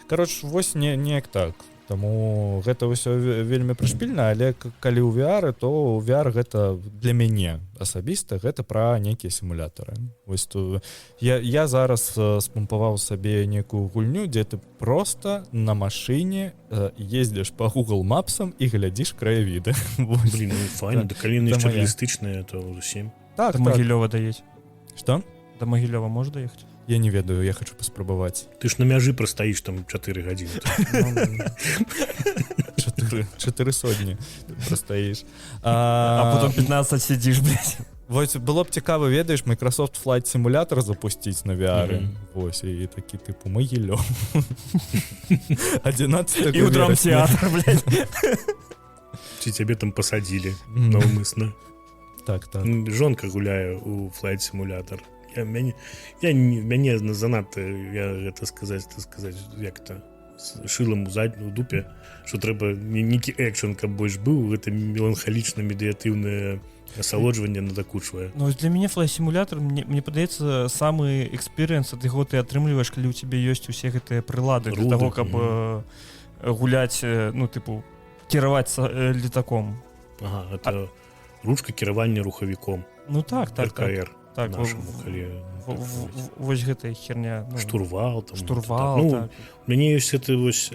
Кароч, вось неяк так. Таму гэта ўсё вельмі прышпільна, але калі ў VR, то ў VR гэта для мяне асабіста, гэта пра нейкія сімулятары. Вось тут я зараз спампаваў сабе некую гульню, дзе ты проста на машыне ездзіш па Google Мапсам і глядзіш краявіды. Блін, файна, да калі яны яшчэ реалістычныя, то зусім. Так, да Магілёва даедзь. Што? Да Магілёва можа даехаць? Я не ведаю, я хочу паспрабаваць. Ты ж на мяжы прастаіш там 4 гадзіны. 4 сотні прастаіш. А потом 15 сидзіш, блядь. Вось было б цікава, ведаеш, Microsoft Flight Simulator запусціць на VR. Вось, і такі тыпу Магілёв. 11 і ў драмтеатр, блядь. Ці цябе там пасадзілі наўмысна. Так. Жонка гуляе у Flight Simulator. Мяне занадта, гэта сказаць, як-то шылам у дупе, што трэба нейкі экшн, каб больш быў, гэта меланхалічна медыятыўнае асалоджванне надакучвае. Ну, для мяне флай-сімулятор, мне падаецца, самы экспірыенс ад яго ты атрымліваеш, калі ў цябе ёсць усе гэтыя прылады для таго, каб гуляць, ну, тыпу, кіраваць летаком. Ага, это ручка кіравання рухавіком. Ну, так. РКР. Так, вось гэтая херня. Штурвал. Так. У мяне ёсць гэты вось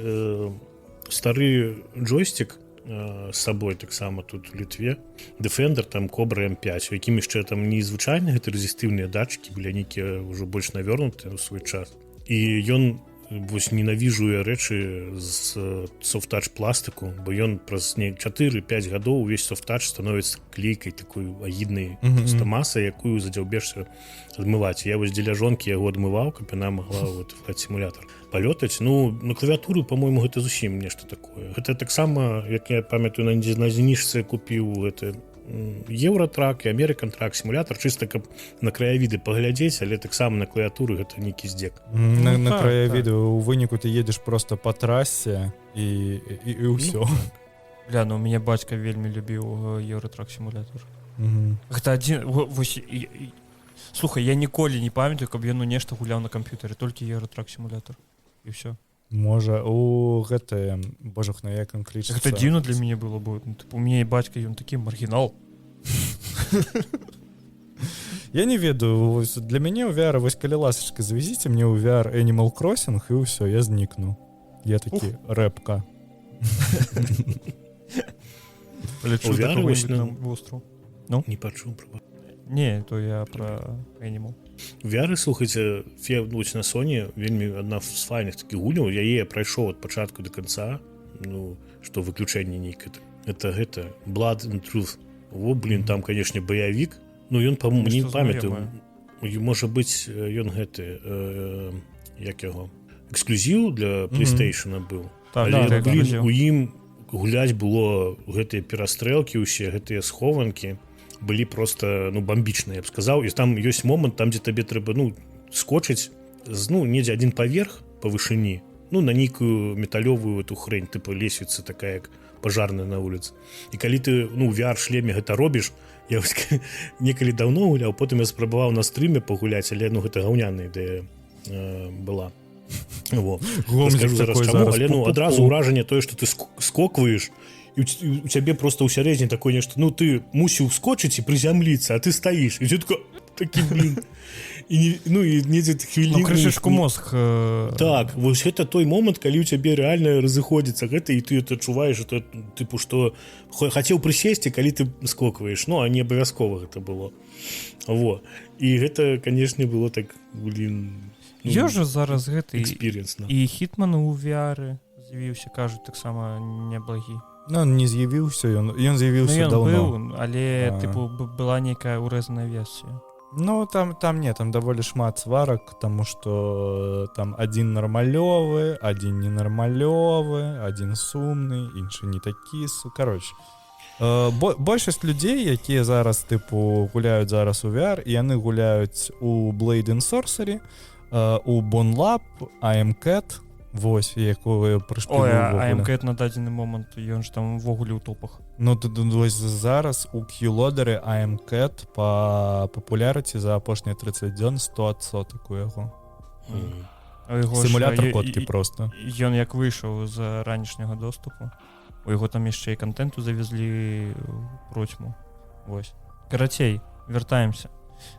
стары джойстик з сабой таксама тут у Літве. Defender, там Cobra M5, у якім яшчэ там незвычайныя гэты рэзістыўныя датчыкі, былі нейкія ўжо больш навернутыя ў свой час. І ён вось ненавіжуе рэчы з софт-тач пластыку, бо ён праз 4-5 гадоў увесь софт-тач становіцца клейкай такой агіднай масай, якую задзяўбешся адмываць. Я вось дзеля жонкі яго адмываў, каб яна магла флайт-сімулятор палётаць. Ну, на клавіатуры, па-мойму, гэта зусім нешта такое. Гэта таксама, як я памятаю, на зніжцы купіў гэта Еўратрак і Американ-трак сімулятор, чыста каб на краявіды паглядзець, але таксама на клавіатуры гэта нейкі здзек. На краявіды у выніку ты едзеш проста па трасе і ўсё. Бля, ну у мяне бацька вельмі любіў Еўратрак сімулятор. Гэта адзін... Слухай, я ніколі не памятаю, каб ён нешта гуляў на камп'ютары, толькі Еўратрак сімулятор. І ўсё. Можа, у гэтае, божах, на як ён клічацца. Гэта дзіўна для мяне было бы. У мяне бацька, ён такі маргінал. Я не ведаю, для мяне ў VR, вось калі ласачка, завезіце мне ў VR Animal Crossing, і ўсё, я знікну. Я такі рэпка. Палечу такой востров. Ну? Не пачуў, правда. Не, то я про Animal. VR, слухайце, на Sony вельмі адна з файных такіх гульняў, яе прайшоў ад пачатку до конца, ну, што выключэнне нейкае. Это Blood and Truth. О, блин, там, конечно, баявік. Ну, ён, по-моему, не памятаю. Можа быць, ён гэты, як яго, эксклюзіў для PlayStation быў. Але, блин, у ім гуляць было гэтыя перастрэлкі ўсе, гэтыя схованкі былі просто, ну, бомбічныя, я б сказаў. І там ёсць момант, там, дзе табе трэба, ну, скочыць, ну, недзе адзін паверх па вышыні, ну, на нейкую металёвую эту хрень, тыпу лесвіца такая, як пажарная на вуліцы. І калі ты, ну, у VR-шлеме гэта робіш, я некалі даўно гуляў, потым я спрабаваў на стрыме пагуляць, але, ну, гэта гаўняная ідэя была. Во. Скажу зараз чаму, але, ну, адразу ўражанне тое, што ты скокваеш, і у цябе просто ўсярэдзіне такое нешта, ну, ты мусіў скочыць і прызямліцца, а ты стаіш, і ты такі, блин, і, ну, і недзе хвіліну... Ну, крышачку мозг... Так, вось гэта той момант, калі ў цябе рэальна разыходзіцца гэта, і ты адчуваеш, што, тыпу, што хацеў прысесці, калі ты скокваеш, ну, а не абавязкова гэта было. Во. І гэта, канешне, было так, блин... Ну, ёжа зараз гэты... Экспіріенсна. І Хітман у VR з'явіўся, кажуць, таксама неблагі. Ну, он не з'явіўся, ён з'явіўся даўно. Быў, але, тыпу, была нейкая урэзаная версія. Ну, там даволі шмат сварак, таму што там адзін нармалёвы, адзін ненармалёвы, адзін сумны, іншы не такі, кароч. Большасць людзей, якія зараз, тыпу, гуляюць зараз у VR, і яны гуляюць у Blade and Sorcery, у Bonlab AMCAT, вось, якую прышпілі AMCAT на дадзены момант, ён ж там увогуле ў топах. Ну, вось зараз у Q-лодеры AMCAT па папулярыці за апошнія 30 дзён 100% у яго. Сімулятор коткі просто. Ён як выйшаў з ранішняга доступу, у яго там яшчэ і контенту завезлі процьму. Вось. Карацей, вяртаемся.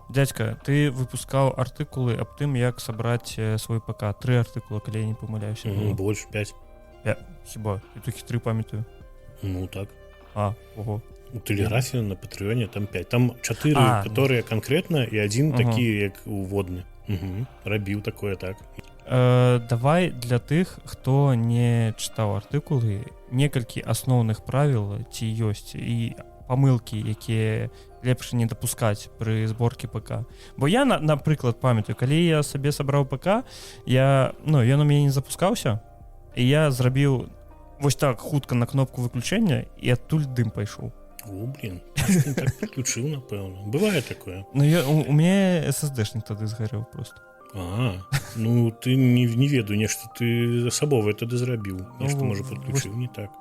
Дядька, ты выпускаў артыкулы аб тым, як сабраць свой ПК. 3 артыкула, калі я не памыляюся. Больше 5. Хіба, я толькі 3 памятаю. Ну так. Ого. У Телеграфе на Патреоне там 5. Там 4, которые конкретно, и 1 такі, як уводны. Рабіў такое так. Давай для тых, хто не чытаў артыкулы, некалькі асноўных правіл ці ёсць і памылкі, якія лепш не дапускаць пры зборке ПК. Бо я, напрыклад, памятаю, калі я сабе сабраў ПК, ён у мяне не запускаўся, і я зрабіў вось так хутка на кнопку выключэння, і адтуль дым пайшоў. Не так подключил, напэўна. Бывае такое. У мяне SSD-шник тады згарэў просто. Ну ты не ведаю, нешта ты асабовае тады зрабіў. Нешта, можа, подключыў, не так.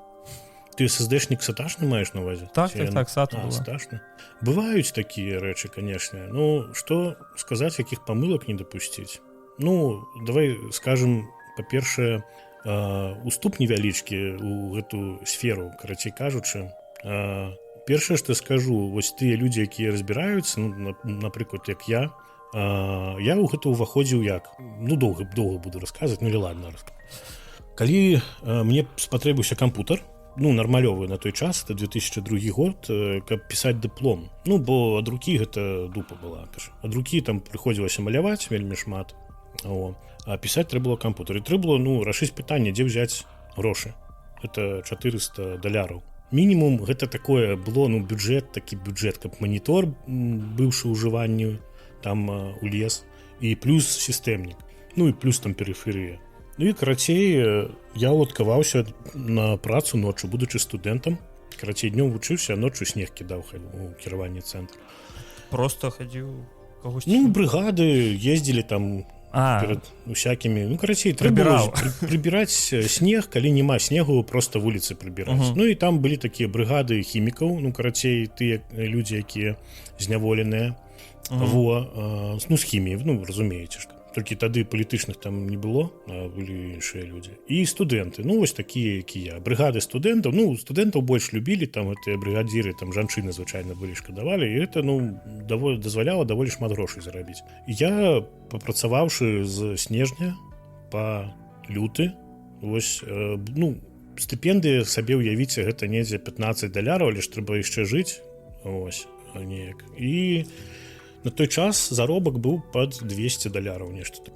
Ты SSD-шник саташны маеш на увазе? Так, сата была. Саташны. Бываюць такія рэчы, канешне. Ну, што сказаць, якіх памылак не дапусціць? Ну, давай скажем, па-першае, уступ невялічкі ў гэту сферу, карацей кажучы. Першае, што скажу, вось тыя людзі, якія разбіраюцца, ну, напрыклад, як я ў гэта ўваходзіў як? Ну, доўга буду расказваць, ну, ладно. Калі мне спатрэбіўся кампутар, ну, нармалёвы на той час, это 2002 год, каб пісаць дыплом. Ну, бо ад рукі гэта дупа была. Ад рукі там прыходзілася маляваць вельмі шмат, а пісаць трэба было кампутар. І трэба было, ну, рашыць пытанне, дзе ўзяць грошы. Гэта $400. Мінімум гэта такое было, ну, такі бюджэт, каб манітор быўшы ўжыванню там улез, і плюс сістэмнік, ну і плюс там перыферыя. Ну і карацей, я уладкаваўся на працу ноччу, будучы студэнтам. Карацей, днём вучыўся, а ноччу снег кідаў у кіраванні цэнтра. Просто хадзіў кагосьці? Ну, брыгады ездзілі там перад усякімі. Ну, карацей, трэба прыбіраць снег, калі няма снегу, просто вуліцы прыбіраць. Ну і там былі такія брыгады хімікаў, ну, карацей, тыя людзі, якія зняволеныя. Ну, з хіміяй, ну, разумееце ж. Толькі тады палітычных там не было, а былі іншыя людзі. І студэнты, ну, вось такія, як і я. Брыгады студэнтаў, ну, студэнтаў больш любілі, там гэтыя брыгадзіры, там жанчыны звычайна былі шкадавалі, і гэта, ну, дазваляла даволі шмат грошай зарабіць. І я, папрацаваўшы з снежня па люты, вось, ну, стыпендыі сабе ўявіце, гэта недзе $15, але ж трэба яшчэ жыць, вось, неяк. І на той час заробак быў пад $200 нешта.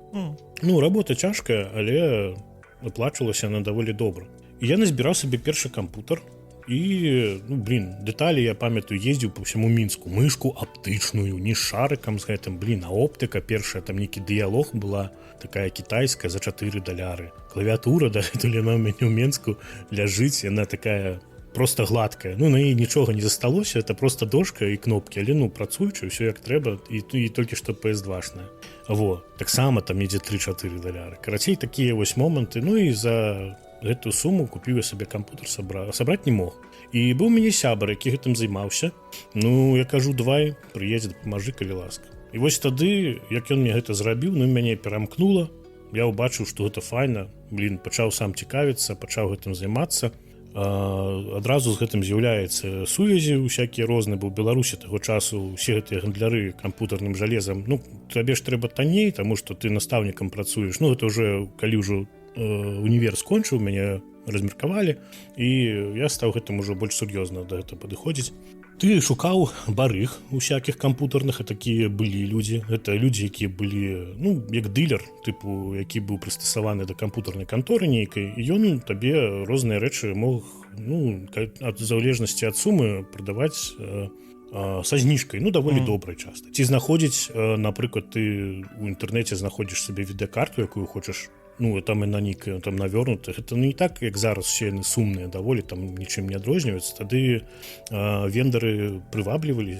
Ну, работа цяжкая, але аплачвалася она даволі добра. І я назбіраў сабе першы кампутар, і, ну, дэталі я памятаю, ездзіў па ўсяму Мінску, мышку аптычную, не з шарыкам з гэтым, аптыка першая, там нейкі дыялог была, такая кітайская, за $4. Клавіатура, дагэтуль яна ў мяне ў Мінску ляжыць, яна такая просто гладкая. Ну, на ней нічога не засталося, это просто дошка і кнопкі, але, ну, працуючы, ўсё як трэба, і толькі што PS2-шная. Таксама там недзе $3-4. Карацей, такія вось моманты. Ну, і за гэтую суму купіў я сабе кампутар, сабраць не мог. І быў у мяне сябар, які гэтым займаўся. Ну, я кажу, давай, прыедзе, дапамажы, калі ласка. І вось тады, як ён мне гэта зрабіў, ну, мяне перамкнула. Я ўбачыў, што гэта файна. Пачаў сам цікавіцца, пачаў гэтым займацца. Адразу з гэтым з'яўляецца сувязі усякія розныя, бо ў Беларусі таго часу усе гэтыя гандляры кампутарным жалезам, ну, табе ж трэба танней, таму што ты настаўнікам працуеш. Ну, гэта ўжо, калі ўжо універ скончыў, мяне размеркавалі, і я стаў гэтым ужо больш сур'ёзна да гэта падыходзіць. Ты шукаў барыг усякіх кампутарных, а такія былі людзі. Гэта людзі, якія былі, ну, як дылер, тыпу, які быў прыстасаваны да кампутарнай канторы нейкай, і ён табе розныя рэчы мог, ну, ад залежнасці ад сумы прадаваць са зніжкай, ну, даволі добрай часта. Ці знаходзіць, напрыклад, ты ў інтэрнэце знаходзіш сабе відэакарту, якую хочаш, ну, там і на нейкая, там навернута. Гэта не так, як зараз все яны сумныя даволі, там нічым не адрозніваюцца. Тады вендары прываблівалі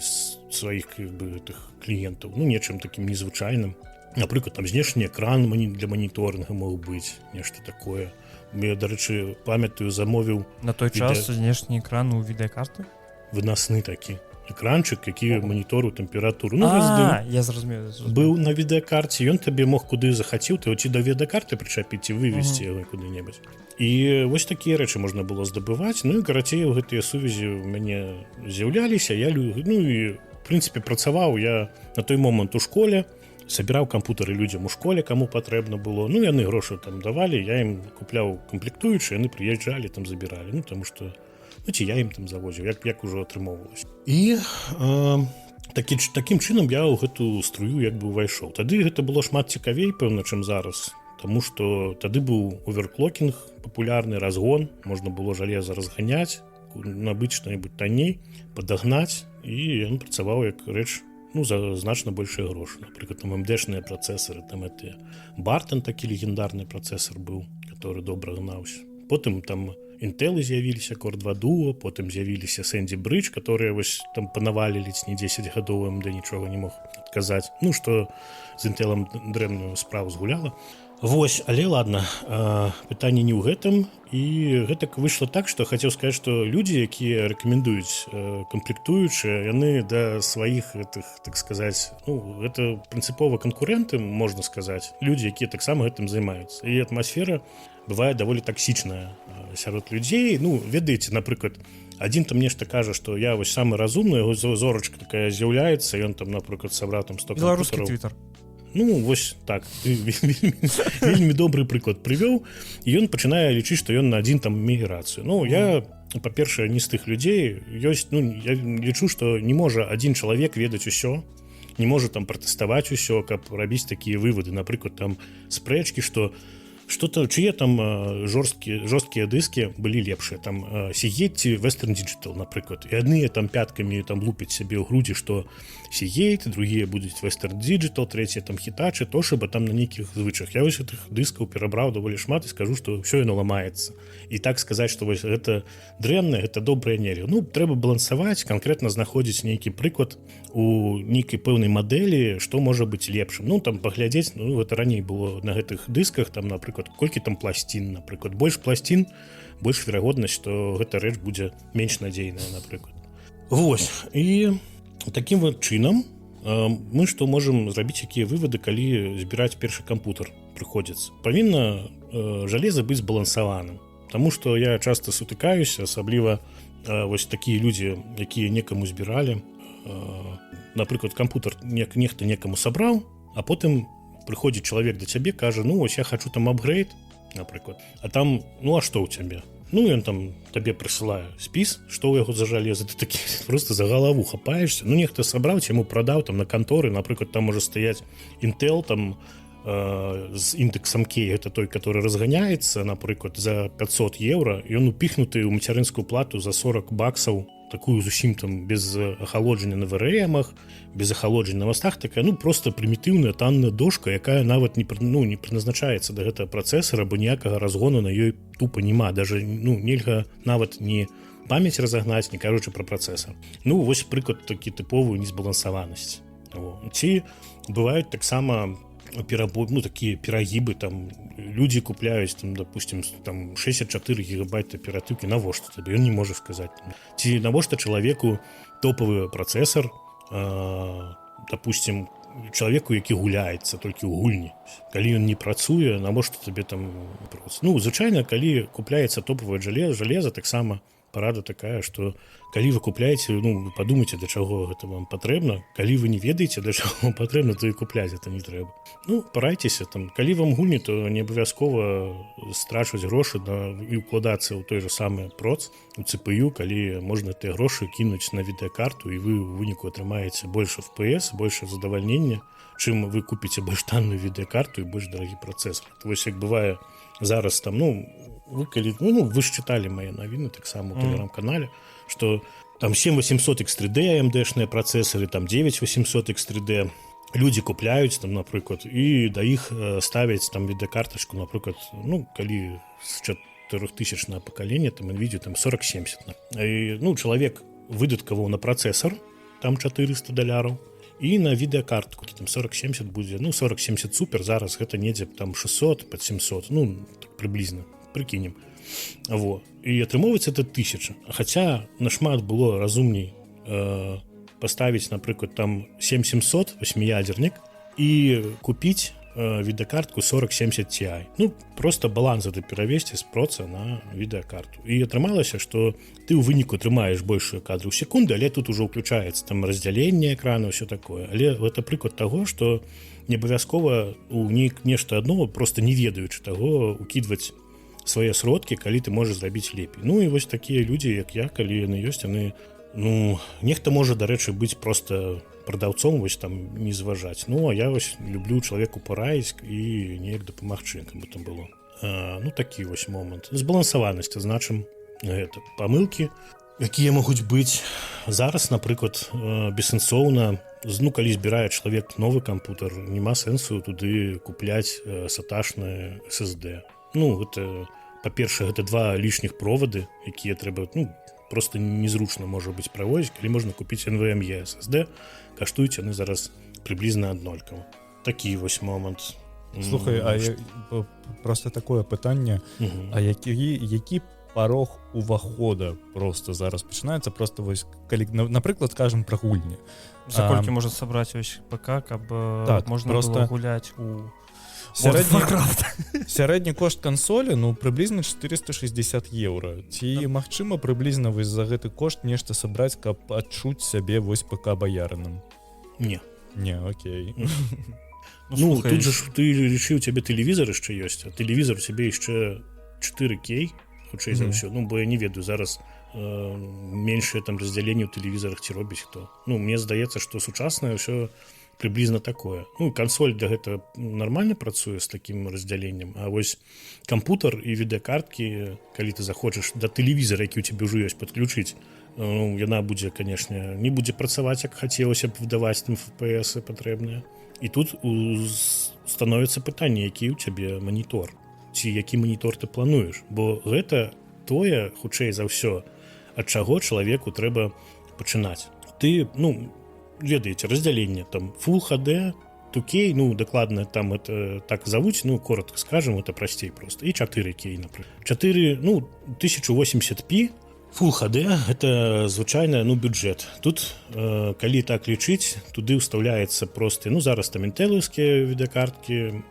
сваіх, як бы, гэтых кліентаў, ну, нечым такім незвычайным. напрыклад там знешні экран для маніторинга мог быць нешта такое. Я, дарэчы, памятаю, замовіў на той час знешні экран у відэакарты вынасны такі экранчык, які маніторыў тэмпературу. Я зразумею. Быў на відэакарце, ён табе мог куды захацеў, ты ці да відэакарты прычапіць і вывесці яго куды-небудзь. І вось такія рэчы можна было здабываць. Ну і карацей, гэтыя сувязі ў мяне з'яўляліся. Я і в прынцыпе працаваў я на той момант у школе, сабіраў кампутары людзям у школе, каму патрэбна было. Ну яны грошы там давалі, я ім купляў камплектуючыя, яны прыязджалі, там забіралі. Ну таму што ці я ім там завозіў, як ужо атрымоўвалася. І такім чынам я ў гэту струю як бы ўвайшоў. Тады гэта было шмат цікавей, пэўна, чым зараз. Таму што тады быў оверклокінг, папулярны разгон, можна было жалеза разганяць, набыць што-небудзь танней, падагнаць, і ён працаваў як рэч за значна большыя грошы. Напрыклад, там МДшныя працэсары, там это Бартон такі легендарны працэсар быў, который добра гнаўся. Потым там Intel з'явіліся, Core 2 Duo, потым з'явіліся Sandy Bridge, которые вось там панавалі ледзь не 10 гадоў, МД нічога не мог адказаць. Ну, што з Intel'ам дрэнную справу згуляла. Вось, але ладно, пытанне не ў гэтым. І гэтак выйшла так, што хацеў сказаць, што людзі, якія рэкамендуюць камплектуючыя, яны да сваіх гэтых, так сказаць, гэта прынцыпова канкурэнты, можна сказаць, людзі, якія таксама гэтым займаюцца. І атмасфера бывае даволі таксічная сярод людзей. Ну, ведаеце, напрыклад, адзін там нешта кажа, што я вось самы разумны, яго зорачка такая з'яўляецца, ён там, напрыклад, сабраў там 100 беларускі твітар. Ну, вось так, ты вельмі добры прыклад прывёў, і ён пачынае лічыць, што ён на адзін там мее рацыю. Ну, я, па-першае, не з тых людзей, ёсць, я лічу, што не можа адзін чалавек ведаць усё, не можа там пратэставаць усё, каб рабіць такія вывады, напрыклад, там спрэчкі, што-то, чые там жорсткія дыскі былі лепшыя, там Seagate ці Western Digital, напрыклад, і адныя там пяткамі там лупяць сябе ў грудзі, што Seagate, другія будуць Western Digital, трэція там Hitachi, Toshiba, там на нейкіх звычах. Я вось гэтых дыскаў перабраў даволі шмат і скажу, што ўсё яно ламаецца. І так сказаць, што вось гэта дрэнна, гэта добрая нельга. Ну, трэба балансаваць, канкрэтна знаходзіць нейкі прыклад у нейкай пэўнай мадэлі, што можа быць лепшым. Ну, там паглядзець, гэта раней было на гэтых дысках, там, напрыклад, колькі там пласцін, напрыклад, больш пласцін, больш верагоднасць, што гэта рэч будзе менш надзейная, напрыклад. Вось, і такім вот чынам мы што можам зрабіць якія вывады, калі збіраць першы кампутар прыходзіцца. Павінна жалеза быць збалансаваным, таму што я часта сутыкаюся, асабліва вось такія людзі, якія некаму збіралі. Напрыклад, кампутар нехта некаму сабраў, а потым прыходзіць чалавек да цябе, кажа, ну, ось я хачу там апгрейд, напрыклад, а там, ну, а што ў цябе? Ну, ён там табе прысылае спіс, што ў яго за жалеза, ты такі просто за галаву хапаешся. Ну, нехта сабраў, ці яму прадаў там на канторы, напрыклад, там можа стаяць Intel там з індексам K, гэта той, который разганяецца, напрыклад, за 500 евро, ён упіхнуты ў мацярынскую плату за 40 баксаў, такую зусім там без ахалоджання на ВРМах, без ахалоджання на мастах, такая, ну, просто прымітыўная танная дошка, якая нават не прызначаецца да гэтага працэсара, бо ніякага разгону на ёй тупа няма, даже, ну, нельга нават не памяць разагнаць, не кажучы пра працэсар. Ну, вось прыклад такі тыповую незбалансаванасць. Ці бываюць таксама такія перагібы, там людзі купляюць там, допустим, там 64 гигабайта аператыўкі, навошта табе, ён не можа сказаць. Ці навошта чалавеку топавы працэсар, допустим, чалавеку, які гуляецца толькі ў гульні. Калі ён не працуе, навошта табе там проц. Ну, звычайна, калі купляецца топавае жалеза, таксама парада такая, што калі вы купляеце, ну, вы падумайце, для чаго гэта вам патрэбна. Калі вы не ведаеце, для чаго вам патрэбна, то і купляць гэта не трэба. Ну, парайцеся, там, калі вам гульні, то не абавязкова страчваць грошы і укладацца ў той же самы проц, у CPU, калі можна тыя грошы кінуць на відэакарту, і вы ў выніку атрымаеце больш FPS, больш задавальнення, чым вы купіце больш танную відэакарту і больш дарагі працэсар. Вось як бывае зараз там, ну, вы ж чыталі мае навіны таксама у тэлеграм-канале, што там 7800 X3D AMD-шныя працэсары, там 9800 X3D людзі купляюць там, напрыклад, і да іх ставяць там відэакартачку, напрыклад, ну, калі з 4000 пакаленне, там NVIDIA там 4070. І, ну, чалавек выдаткаваў на працэсар, там $400, і на відэакартку там 4070 будзе, ну 4070 супер, зараз гэта недзе там 600 под 700, ну так прыблізна прыкінем. Во. І атрымоўваецца это 1000, хаця нашмат было разумней паставіць, напрыклад, там 7700 8-ядернік і купіць відэакартку 4070 Ti. Ну, просто баланс это перавесці з проца на відэакарту. І атрымалася, што ты ў выніку атрымаеш большую кадру ў секунды, але тут ужо ўключаецца там раздзяленне экрана, ўсё такое. Але гэта прыклад таго, што не абавязкова ў нешта адно, просто не ведаючы таго, укідваць свае сродкі, калі ты можаш зрабіць лепей. Ну і вось такія людзі, як я, калі яны ёсць, яны, ну, нехта можа, дарэчы, быць просто прадаўцом, вось там не зважаць. Ну, а я вось люблю чалавеку параіць і неяк дапамагчы, каб там было. Ну, такі вось момант. Збалансаванасць, значым гэта. Памылкі, якія могуць быць зараз, напрыклад, бессэнсоўна, ну, калі збірае чалавек новы кампутер, няма сэнсу туды купляць саташны SSD. Ну, гэта, па-першае, гэта 2 лішніх провады, якія трэба, ну, просто незручна можа быць правозіць, калі можна купіць NVMe SSD, каштуюць яны зараз прыблізна аднолькава. Такі вось момант. Слухай, просто такое пытанне, а які парог увахода просто зараз пачынаецца, просто вось, калі, напрыклад, скажем пра гульні. За колькі можна сабраць вось ПК, каб так, можна просто было гуляць у сярэдні кошт кансолі, ну, прыблізна 460 еўра. Ці магчыма прыблізна вось за гэты кошт нешта сабраць, каб адчуць сябе вось ПК баярыным? Не. Не, окей. Ну, тут же ты лічыў, у цябе тэлевізор яшчэ ёсць, а тэлевізор у цябе яшчэ 4К, хутчэй за ўсё. Ну, бо я не ведаю, зараз меншае там раздзяленне ў тэлевізарах ці робіць хто. Ну, мне здаецца, што сучаснае ўсё прыблізна такое. Ну, кансоль для гэта нармальна працуе з такім раздзяленнем, а вось кампутер і відэакарткі, калі ты захочаш да тэлевізара, які ў цябе ўжо ёсць, падключыць, ну, яна будзе, канешне, не будзе працаваць, як хацелася б выдаваць там FPS патрэбныя. І тут становіцца пытанне, які ў цябе манітор, ці які манітор ты плануеш, бо гэта тое, хутчэй за ўсё, ад чаго чалавеку трэба пачынаць. Ты, ну, ведаеце, раздзяленне, там, Full HD, 2K, ну, дакладна, там это так завуць, ну, коротко скажем, это прасцей просто, і 4K, напрыклад. 4, ну, 1080p, Full HD, это звычайна, ну, бюджэт. Тут, калі так лічыць, туды ўстаўляецца просты, ну, зараз там інтэлаўскія відэакарткі,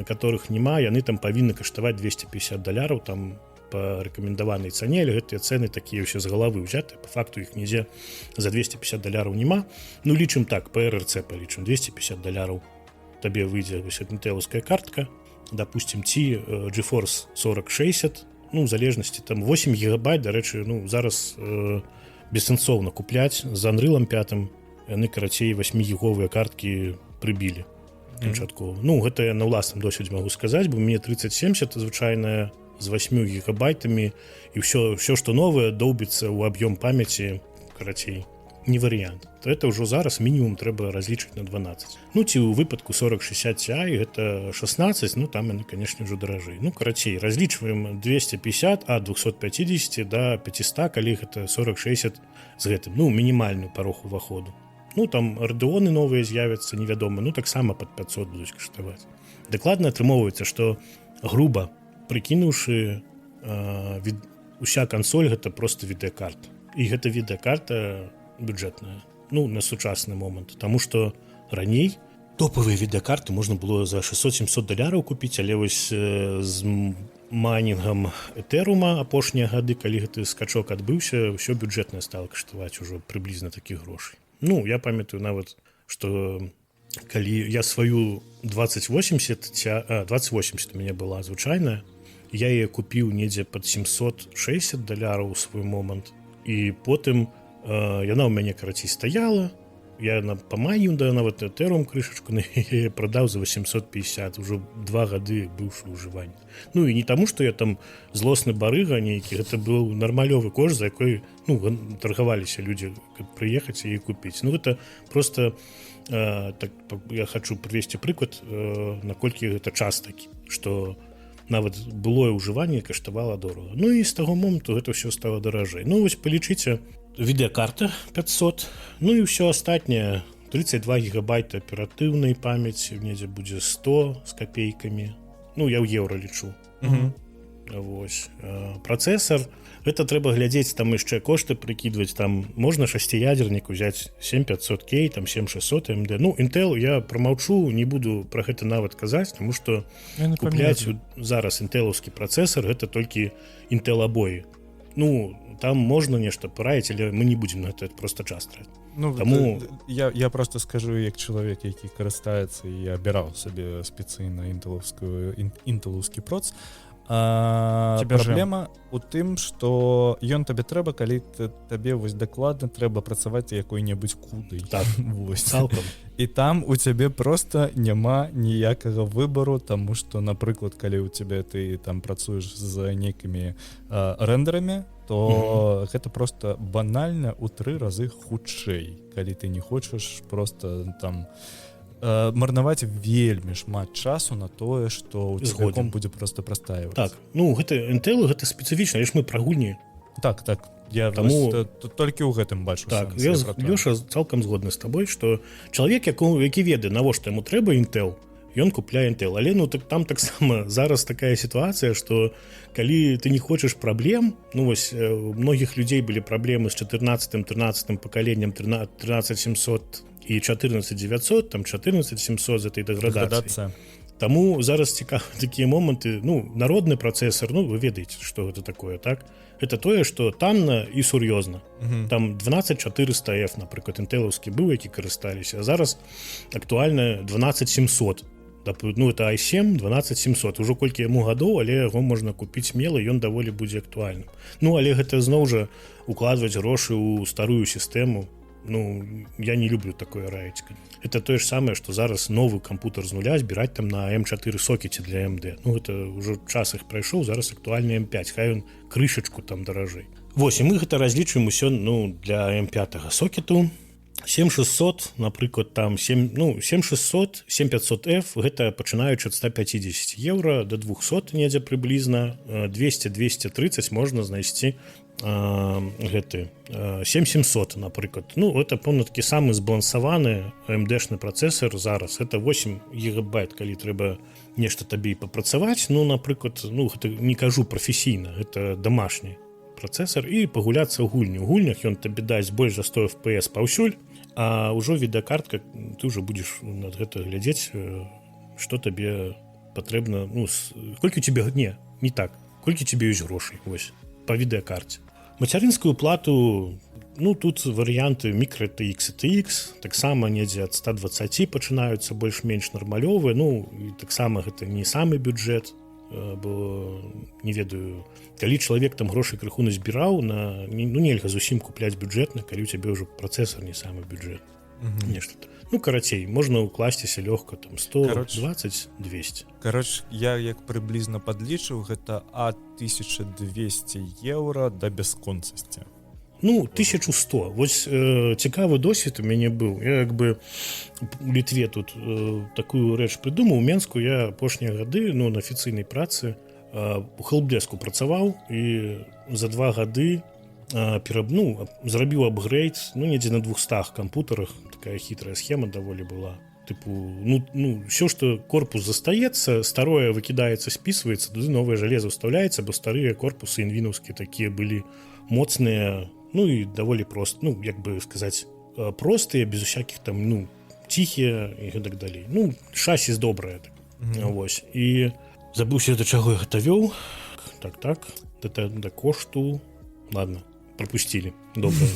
которых няма, яны там павінны каштаваць $250, там, по рэкамендаванай цане, але гэтыя цэны такія ўсе з галавы ўзяты, по факту іх нідзе за $250 няма. Ну, лічым так, по РРЦ палічым, $250 табе выйдзе вось інтэлаўская картка, допустим, ці GeForce 4060, ну, в залежнасці, там 8 гигабайт, дарэчы, ну, зараз бессэнсоўна купляць з Unreal 5, яны, карацей, 8-гіговыя карткі прыбілі канчаткова. Ну, гэта я на ўласным досведзе магу сказаць, бо мне 3070 звычайная з 8 гигабайтамі, і ўсё, што новае, доўбіцца ў аб'ём памяці, карацей, не варыянт. То это ўжо зараз мінімум трэба разлічыць на 12. Ну, ці ў выпадку 4060 Ti гэта 16, ну, там яны, канешне, ўжо даражэй. Ну, карацей, разлічваем 250 ад 250 да 500, калі гэта 4060 з гэтым, ну, мінімальны парог уваходу. Ну, там радыоны новыя з'явяцца, невядома, ну, таксама пад 500 будуць каштаваць. Дакладна атрымоўваецца, што груба прыкінуўшы, уся кансоль гэта просто відэакарта. І гэта відэакарта бюджэтная, ну, на сучасны момант, таму што раней топавыя відэакарты можна было за $600-700 купіць, але вось з майнінгам Этэрума апошнія гады, калі гэты скачок адбыўся, ўсё бюджэтнае стала каштаваць ужо прыблізна такіх грошай. Ну, я памятаю нават, што калі я сваю 2080 у мяне была звычайная, я яе купіў недзе пад $760 у свой момант, і потым яна ў мяне, карацей, стаяла, я паманю, да, нават Этерум крышачку я прадаў за 850, ужо 2 гады быўшы ўжыванне. Ну, і не таму, што я там злосны барыга нейкі, гэта быў нармалёвы кошт, за якой, ну, таргаваліся людзі, каб прыехаць і купіць. Ну, гэта просто, так, я хачу прывесці прыклад, наколькі гэта час такі, што нават былое ўжыванне каштавала дорага. Ну, і з таго моманту гэта ўсё стала даражэй. Ну, вось палічыце, відэакарта 500, ну і ўсё астатняе, 32 гигабайта аператыўнай памяці, недзе будзе 100 з копейкамі. Ну, я ў еўра лічу. Вось. Працэсар, гэта трэба глядзець, там яшчэ кошты прыкідваць, там можна шасціядзернік узяць 7500K, там 7600 AMD. Ну, Intel я прамаўчу, не буду пра гэта нават казаць, тому што купляць зараз інтэлаўскі працэсар, гэта толькі Intel абоі. Ну, там можна нешта параіць, але мы не будзем на гэта проста час тратіць. Ну, таму... я просто скажу, як чалавек, які карыстаецца, і абіраў сабе спецыйна інтэлаўскі проц. Праблема у тым, што ён табе трэба, калі табе вось дакладна трэба працаваць якой-небудзь кудай. Так, цалкам. І там у цябе просто няма ніякага выбару, таму што, напрыклад, калі у цябе ты там працуеш з нейкімі рэндерамі, то гэта просто банальна ў 3 разы хутчэй, калі ты не хочаш просто там марнаваць вельмі шмат часу на тое, што ў цілком будзе просто прастаиваць. Так, ну гэта Intel, гэта спецыфічна, але ж мы пра гульні. Так, я толькі ў гэтым бачу. Так, Лёша цалкам згодны з табой, што чалавек, які ведае, навошта яму трэба Intel, ён купляе Intel. Але ну так там таксама зараз такая сітуацыя, што калі ты не хочаш праблем, ну вось у многіх людзей былі праблемы з 14-13 пакаленнем 13700 і 14900, там 14700 з этой дэградацыі. Таму зараз цікавы такія моманты, ну, народны працэсар, ну, вы ведаеце, што гэта такое, так? Гэта тое, што танна і сур'ёзна. Там 12400F, напрыклад, інтэлаўскі быў, які карысталіся, а зараз актуальна 12700. Ну, это i7 12700. Ужо колькі яму гадоў, але яго можна купіць смела, ён даволі будзе актуальным. Ну, але гэта зноў жа укладваць грошы ў старую сістэму. Ну, я не люблю такое раіць. Это тое ж самае, што зараз новы кампутер з нуля збіраць там на M4 сокеце для AMD. Ну, гэта ўжо час іх прайшоў, зараз актуальны M5, хай ён крышачку там даражэй. Вось, і мы гэта разлічваем усё, ну, для M5 сокету. 7600, напрыклад, там 7600, 7500F, гэта пачынаючы ад 150 евро до 200 недзе прыблізна, 200-230 можна знайсці гэты 7700, напрыклад. Ну, это пэўна такі самы збалансаваны AMD-шны працэсар зараз. Это 8 гигабайт, калі трэба нешта табе папрацаваць. Ну, напрыклад, ну, гэта не кажу прафесійна, гэта дамашні працэсар і пагуляцца ў гульні. У гульнях ён табе дасць больш за 100 FPS паўсюль, а ўжо відэакартка ты ўжо будзеш над гэта глядзець, што табе патрэбна, ну, колькі у цябе не так, колькі цябе ёсць грошай, вось, па відэакарце. Мацярынскую плату, ну, тут варыянты microTX і TX, таксама недзе ад 120 пачынаюцца больш-менш нармалёвыя, ну, і таксама гэта не самы бюджэт, бо не ведаю, калі чалавек там грошай крыху назбіраў, ну, нельга зусім купляць бюджэтна, калі у цябе ўжо працэсар не самы бюджэт. Нешта. Ну, карацей, можна ўкласціся лёгка, там, 120-200. Кароч, я як прыблізна падлічыў, гэта ад 1200 евро да бясконцасці. Ну, 1100. Вось цікавы досвед у мяне быў. Я як бы у Літве тут такую рэч прыдумаў. У Менску я апошнія гады, ну, на афіцыйнай працы у хелпдеску працаваў і за 2 гады зрабіў апгрейд, ну, недзе на 200 кампутарах. Такая хітрая схема даволі была. Тыпу, ну, все, што корпус застаецца, старое выкідаецца, спісваецца, туды новае жалеза ўстаўляецца, бо старыя корпусы інвінаўскія такія былі моцныя, ну, і даволі прост, ну, як бы сказаць, простыя, без усякіх там, ну, ціхія і гэтак далей. Ну, шасі добрае. Вось. І забыўся, да чаго я гэта вёў. Так, да кошту. Ладно, пропусцілі. Добра.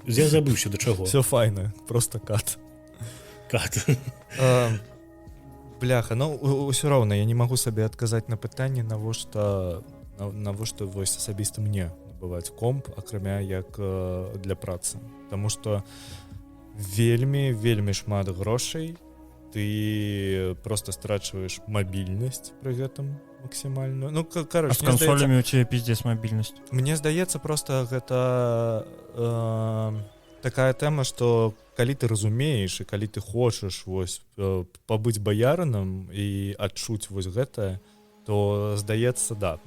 Я забыўся, да чаго. Все файна, просто кат. Бляха, ну, ўсё роўна, я не магу сабе адказаць на пытанне, навошта вось асабіста мне набываць комп, акрамя як для працы. Таму што вельмі шмат грошай, ты просто страчваеш мабільнасць пры гэтым максімальную. Ну, а з кансолямі у цябе пиздец мабільнасць. Мне здаецца, просто гэта такая тэма, што калі ты разумееш і калі ты хочаш вось пабыць баярынам і адчуць вось гэтае, то здаецца, да,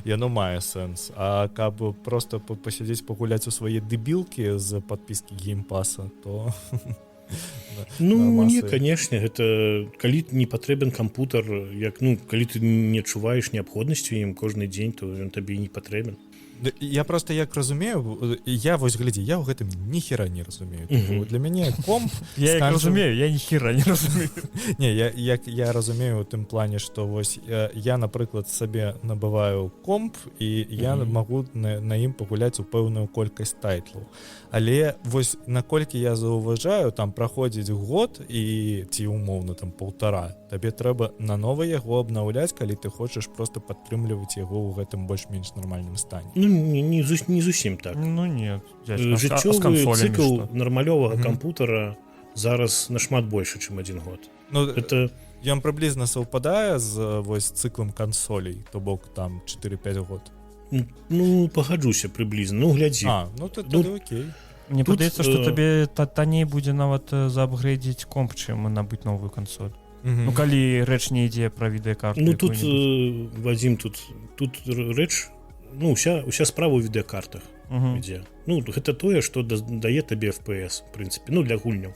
яно мае сэнс. А каб просто пасядзець пагуляць у свае дэбілкі з падпіскі геймпаса, то Ну не, канешне, гэта калі не патрэбен кампутар, як ну калі ты не адчуваеш неабходнасцю ім кожны дзень, то ён табе не патрэбен. Я просто як разумею, я вось глядзі, я ў гэтым ніхера не разумею. Для мяне комп... Я як разумею, я ніхера не разумею. Не, я разумею ў тым плане, што вось я, напрыклад, сабе набываю комп, і я магу на ім пагуляць у пэўную колькасць тайтлаў. Але вось наколькі я заўважаю, там праходзіць год і ці умоўна там 1,5, табе трэба нанова яго абнаўляць, калі ты хочаш проста падтрымліваць яго ў гэтым больш-менш нармальным стане. Не зусім так. Ну нет. Жыццёвы цыкл нармалёвага кампутара зараз нашмат больше, чым 1 год. Ну, это... Ён прыблізна саўпадае з вось цыклам кансолей, то бок там 4-5 год. Ну, пагаджуся прыблізна. Ну, глядзі. Ну, тады окей. Мне падаецца, што табе танней будзе нават заапгрэдзіць комп, чым набыць новую кансоль. Ну, калі рэч не ідзе пра відэакарту. Ну, тут, Вадзім, тут рэч, ну, уся справа ў відэакартах ідзе. Ну, гэта тое, што дае табе FPS, в прынцыпе, ну, для гульняў.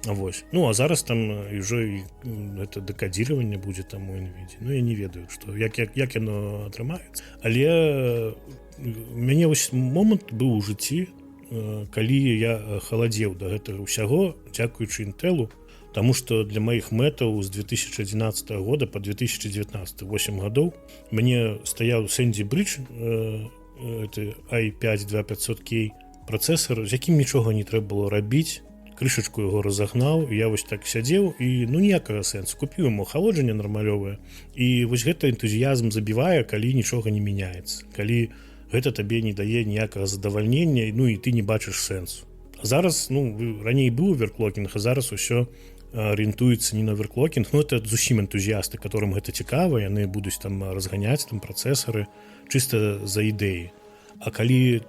Вось. Ну, а зараз там ўжо гэта дэкадзіраванне будзе там у NVIDIA. Ну, я не ведаю, што як яно атрымаецца. Але у мяне вось момант быў у жыцці, калі я халадзеў да гэтага ўсяго, дзякуючы Intel'у, таму што для маіх мэтаў з 2011 года по 2019 8 гадоў мне стаяў Sandy Bridge i5-2500K працэсар, з якім нічога не трэба было рабіць, крышачку яго разагнаў, я вось так сядзеў і ну ніякага сэнсу, купіў яму ахалоджанне нармалёвае, і вось гэта энтузіязм забівае, калі нічога не мяняецца, калі гэта табе не дае ніякага задавальнення, ну і ты не бачыш сэнсу. А зараз, ну, раней быў оверклокінг, а зараз усё арыентуецца не на оверклокінг, ну это зусім энтузіасты, которым гэта цікава, яны будуць там разганяць там працэсары чыста за ідэі. А калі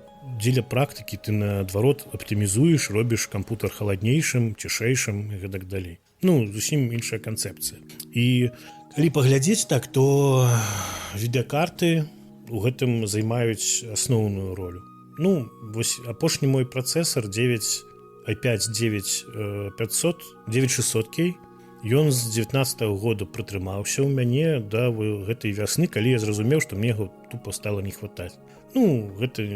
дзеля практыкі ты наадварот аптымізуеш, робіш кампутар халаднейшым, цішэйшым і гэтак далей. Ну, зусім іншая канцэпцыя. І калі паглядзець так, то відэакарты у гэтым займаюць асноўную ролю. Ну, вось апошні мой працэсар 9600K, ён з 19-го года прытрымаўся ў мяне да гэтай вясны, калі я зразумеў, што мне яго тупо стала не хватаць. Ну, гэта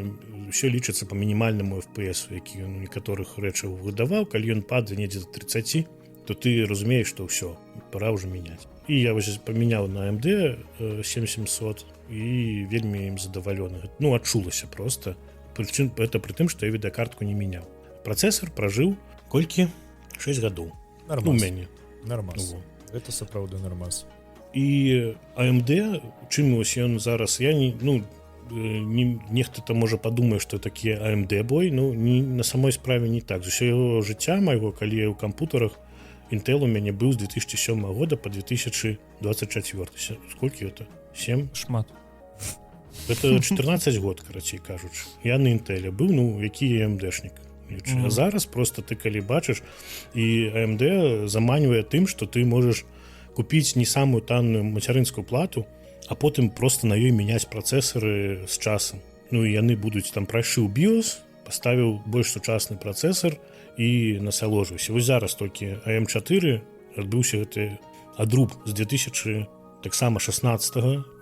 ўсё лічыцца па мінімальнаму FPS, які ён у некаторых рэчах выдаваў, калі ён падае недзе да 30, то ты разумееш, што ўсё, пора ўжо мяняць. І я вось памяняў на AMD 7700 і вельмі ім задавалёны. Ну, адчулася проста. Прычым гэта пры тым, што я відэакартку не мяняў. Працэсар пражыў колькі? 6 гадоў. Нормас. У мяне. Нормас. Это сапраўды нормас. І AMD, чым вось ён зараз, я не, ну, нехта там можа падумае, што такі AMD бой, ну, на самой справе не так. З усяго жыцця майго, калі я ў кампутарах, Intel у мяне быў з 2007 года по 2024. Сколькі это? 7? Шмат. Это 14 год, карацей кажучы. Я на Intel быў, ну, які AMD-шнік. А зараз просто ты калі бачыш, і AMD заманьвае тым, што ты можаш купіць не самую танную мацярынскую плату, а потым просто на ёй мяняць працэсары з часам. Ну і яны будуць там прайшыў BIOS, паставіў больш сучасны працэсар і насалоджваўся. Вось зараз толькі AM4 адбыўся гэты адруб з 2016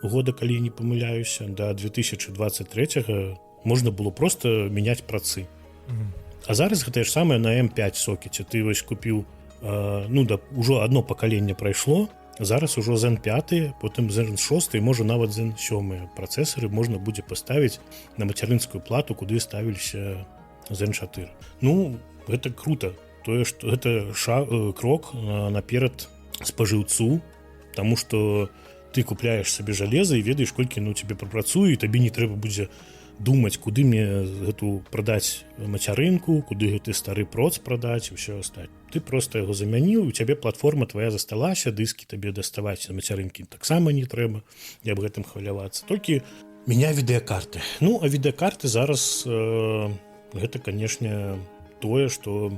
года, калі не памыляюся, да 2023 можна было просто мяняць працы. А зараз гэта ж самае на M5 сокеце. Ты вось купіў, ну да, ужо одно пакаленне прайшло, зараз ужо Zen 5, потым Zen 6 і можа нават Zen 7 працэсары можна будзе паставіць на мацярынскую плату, куды ставіліся Zen 4. Ну, гэта круто. Тое, што гэта крок наперад спажыўцу, таму што ты купляеш сабе жалеза і ведаеш, колькі ну тебе прапрацуе, і табе не трэба будзе думаць, куды мне гэту прадаць мацярынку, куды гэты стары проц прадаць і ўсё астатняе. Ты просто яго замяніў, у цябе платформа твоя засталася, дыскі табе даставаць на мацярынкі таксама не трэба, я аб гэтым хвалявацца. Толькі меня відэакарты. Ну, а відэакарты зараз гэта, канешне, тое, што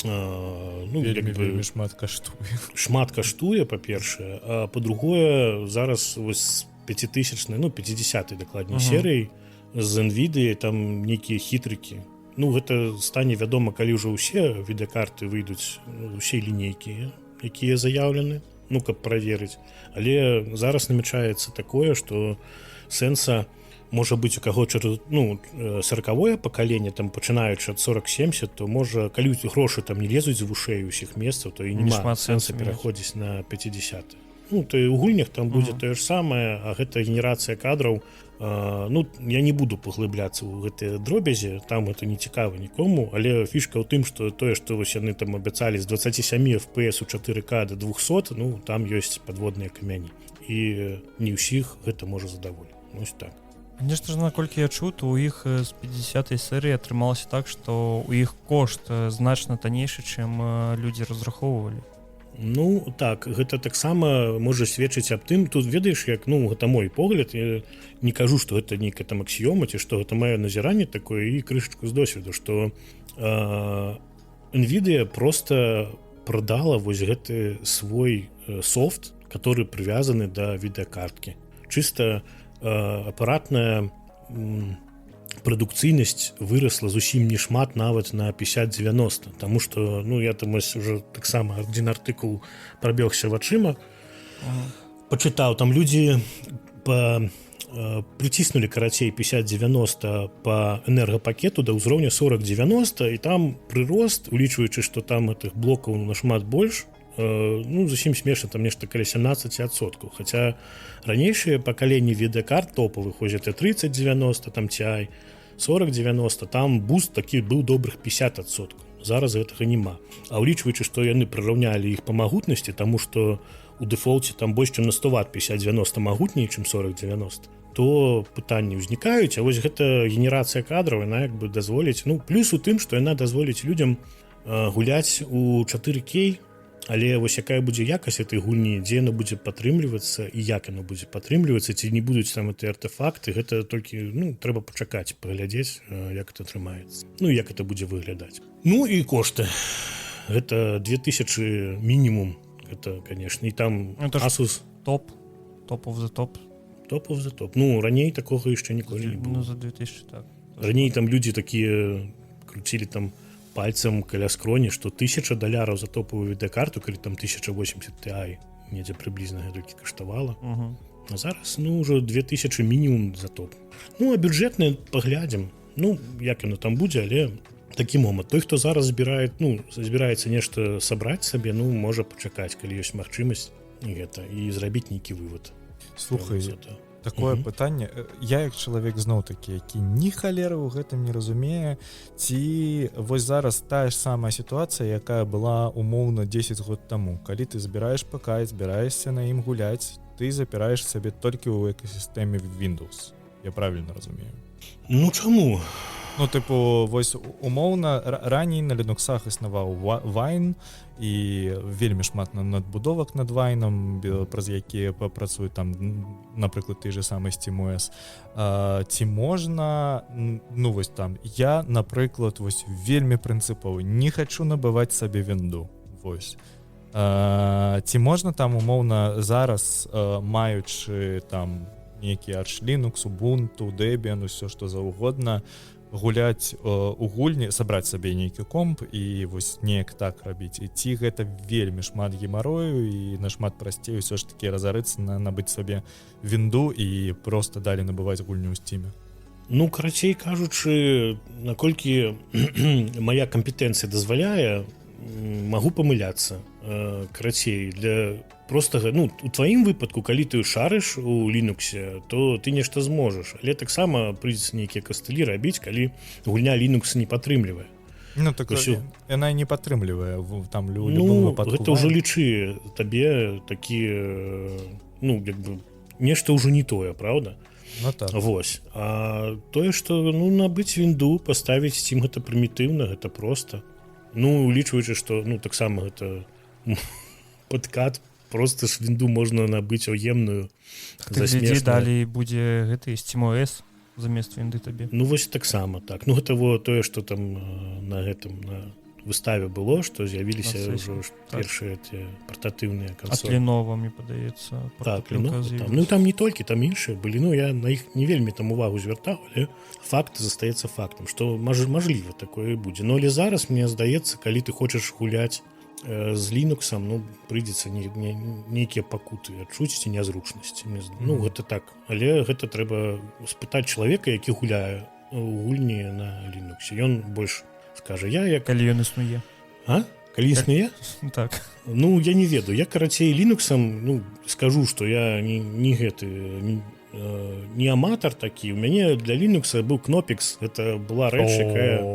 ну, вельмі шмат каштуе. Шмат каштуе, па-першае, а па-другое, зараз вось 5000, ну, 50-й дакладней серыі з NVIDIA там нейкія хітрыкі. ну гэта стане вядома, калі ўжо ўсе відэакарты выйдуць, усе лінейкі, якія заяўлены, ну каб праверыць. Але зараз намячаецца такое, што сэнса можа быць у каго через 40-е пакаленне, там пачынаючы ад 40-70, то можа калі грошы там не лезуць з вушэй усіх месцаў, то і няма сэнса пераходзіць на 50. Ну то і ў гульнях там будзе тое ж самае, а гэта генерацыя кадраў. Ну я не буду паглыбляцца ў гэтыя дробязі, там это не цікава нікому, але фішка ў тым, што тое, што вось яны там абяцалі з 27 FPS у 4К до 200, ну там ёсць падводныя камяні. І не ўсіх гэта можа задаволіць. Вось так. Нешта ж, наколькі я чуў, то у іх з 50-й серыі атрымалася так, што у іх кошт значна таннейшы, чым людзі разрахоўвалі. Ну так, гэта таксама можа сведчыць аб тым, тут ведаеш, як, ну гэта мой погляд, я не кажу, што гэта нейкая там аксіёма, ці што гэта маё назіранне такое і крышачку з досведу, што NVIDIA просто продала вось гэты свой софт, который прывязаны да відэакарткі. Чыста апаратная прадукцыйнасць вырасла зусім не шмат, нават на 50-90, таму што ну я там уже таксама адзін артыкул прабегся вачыма, пачытаў, там людзі прыціснулі карацей 50-90 по энергапакету да ўзроўня 40-90, і там прырост, улічваючы, што там гэтых блокаў нашмат больш, ну зусім смешна, там нешта каля 17%, хаця ранейшыя пакаленні відэакарт топавых ось это 30-90, там TI 40-90, там буст такі быў добрых 50%. Зараз гэтага няма. А ўлічваючы, што яны прыраўнялі іх па магутнасці, таму што у дэфолце там больш чым на 100 Вт 50-90 магутней, чым 40-90, то пытанні ўзнікаюць, а вось гэта генерацыя кадраў, яна як бы дазволіць, ну плюс у тым, што яна дазволіць людзям гуляць у 4К, але вось якая будзе якасць этой гульні, дзе яна будзе падтрымлівацца і як яна будзе падтрымлівацца, ці не будуць там гэтыя артефакты, гэта толькі ну трэба пачакаць, паглядзець, як это атрымаецца, ну як это будзе выглядаць. Ну і кошты, гэта 2000 мінімум, это конечно, і там Asus топ of the top. Top of the top. Ну раней такога яшчэ ніколі не было. Ну за 2000 так. Раней там людзі такія круцілі там пальцам каля скроні, што $1000 за топавую відэакарту, калі там 1080 Ti недзе прыблізна гэтулькі каштавала. А зараз ну ўжо 2000 мінімум за топ. Ну а бюджэтны паглядзім, ну як яно там будзе, але такі момант, той хто зараз збіраецца нешта сабраць сабе, ну можа пачакаць, калі ёсць магчымасць гэта і зрабіць нейкі вывад. Слухай, такое пытанне, я як чалавек зноў-такі, які ні халеры ў гэтым не разумее, ці вось зараз тая ж самая сітуацыя, якая была умоўна 10 год таму, калі ты збіраеш ПК, збіраешся на ім гуляць, ты запіраеш сабе толькі ў экасістэме Windows. Я правільна разумею? Ну чаму? Ну, типу, вось умоўна, раней на Linux-ах існаваў Wine, і вельмі шмат надбудовак над Wine, праз якія працуюць там, напрыклад, той же самый SteamOS. Ці можна, ну, вось там, я, напрыклад, вось вельмі прынцыповы, не хачу набываць сабе вінду, вось. Ці можна там, умоўна, зараз, маючы там нейкі Arch Linux, Ubuntu, Debian, усё што заўгодна, гуляць у гульні, сабраць сабе нейкі комп і вось неяк так рабіць. І ці гэта вельмі шмат гемарою і нашмат прасцей усё ж такі разарыцца набыць сабе вінду і проста далі набываць гульню ў Steam? Ну, карацей кажучы, наколькі мая кампетэнцыя дазваляе, магу памыляцца. Карацей, для простага, ну, у тваім выпадку, калі ты шарыш у Linux, то ты нешта зможаш, але таксама прыйдзецца нейкія кастылі рабіць, калі гульня Linux не падтрымлівае. Ну, так яна не падтрымлівае там любым выпадку. Гэта ўжо лічы табе такі, ну, як бы нешта ўжо не тое, правда? Ну так. Вось. А тое, што, ну, набыць вінду, паставіць Steam, гэта прымітыўна, гэта проста. Ну, улічваючы, што, ну, таксама гэта падкат, просто ж вінду можна набыць уемную за смешную. Глядзі, далей будзе гэты SteamOS замест вінды табе. Ну, вось таксама, так. Ну, гэта во тое, што там на гэтым, выставе было, што з'явіліся На ўжо сесіі, першыя партатыўныя От кансолі. Lenovo, мне падаецца. Так, Lenovo там. Ну там не толькі, там іншыя былі. Ну я на іх не вельмі там увагу звяртаў, але факт застаецца фактам, што мажліва такое будзе. Но але зараз мне здаецца, калі ты хочаш гуляць з Linux, ну прыйдзецца нейкія пакуты адчуць ці нязручнасці. Ну гэта так, але гэта трэба спытаць чалавека, які гуляе у гульні на Linux. Ён больш скажа, я калі ён існуе. Калі існуе? Так. Ну я не ведаю, я карацей Linux-ам, ну скажу, што я не гэты не аматар такі. У мяне для Linux быў Knoppix. Это была рэч, якая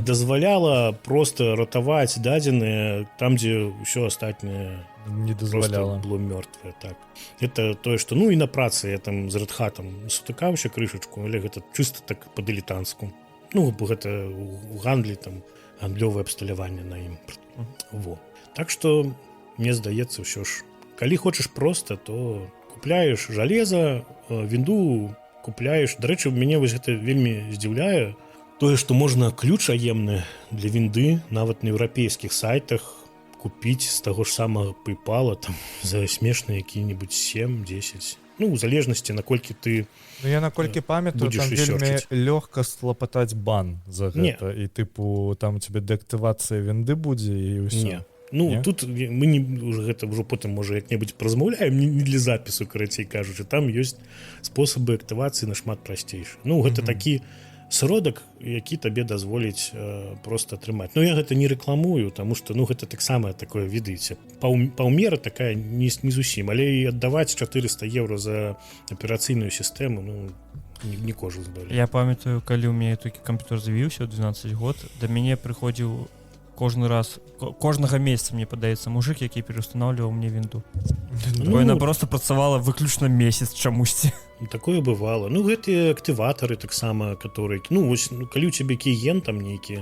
дазваляла просто ратаваць дадзеныя там, дзе ўсё астатняе не дазваляла, было мёртвае. Так. Это тое, што ну і на працы я там з Red Hat сутыкаўся крышачку, але гэта чыста так па-дылетантску. Ну гэта у гандлі там гандлёвае абсталяванне на ім. Во. Так што мне здаецца ўсё ж, калі хочаш проста, то купляеш жалеза, вінду купляеш. Дарэчы, мяне вось гэта вельмі здзіўляе тое, што можна ключ аемны для вінды нават на еўрапейскіх сайтах купіць з таго ж самага PayPal там за смешныя якія-небудзь 7-10. Ну, у залежнасці, наколькі ты ну, я наколькі памятаю, там вельмі лёгка склапатаць бан за гэта. І тыпу там у цябе дэактывацыя вінды будзе і ўсё. Не. Ну, не? Тут мы не, гэта ўжо потым, можа, як-небудзь празмаўляем, не для запісу, карацей кажучы. Там ёсць спосабы актывацыі нашмат прасцейшы. Ну, гэта такі сродак, які табе дазволіць проста атрымаць. Ну, я гэта не рэкламую, таму што, ну, гэта таксама такое, ведаеце, паўмера такая не зусім, але і аддаваць 400 евро за аперацыйную сістэму, ну, не кожу здолее. Я памятаю, калі ў мяне такі камп'ютер з'явіўся ў 12 год, да мяне прыходзіў кожнага месяца, мне падаецца, мужик, які пераустанаўліваў мне вінду. Ну, яна просто працавала выключна месяц чамусьці. Такое бывало. Ну, гэтыя актыватары таксама, которые, ну, вось, ну, калі у цябе кліент там нейкія,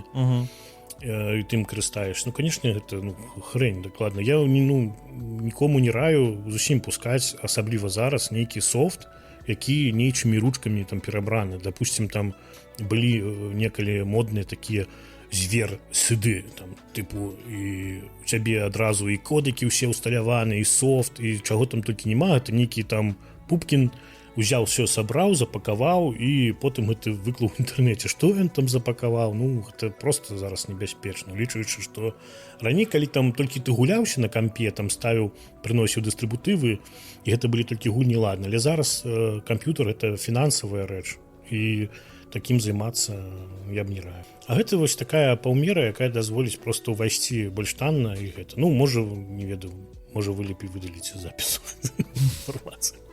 і ты ім карыстаеш, ну, канешне, гэта хрень, дакладна. Я нікому не раю зусім пускаць, асабліва зараз, нейкі софт, які нейчымі ручкамі там перабраны. Допустим, там былі некалі модныя такія звер сыды, там, тыпу, і у цябе адразу і кодыкі ўсе ўсталяваны, і софт, і чаго там толькі няма, это нейкі там Пупкін узяў все, сабраў, запакаваў, і потым гэта выклаў у інтэрнэце. Што ён там запакаваў? Ну, гэта просто зараз небяспечна, лічуючы, што раней, калі там толькі ты гуляўся на кампе, там ставіў, прыносіў дыстрыбутывы, і гэта былі толькі гульні, ладна. Але зараз камп'ютер — это фінансавая рэч, і такім займацца я б не раю. А гэта вось такая паўмера, якая дазволіць проста ўвайсці больш танна, і гэта, ну, можа, не ведаю, можа, вы лепей выдаліце запісу інфармацыі.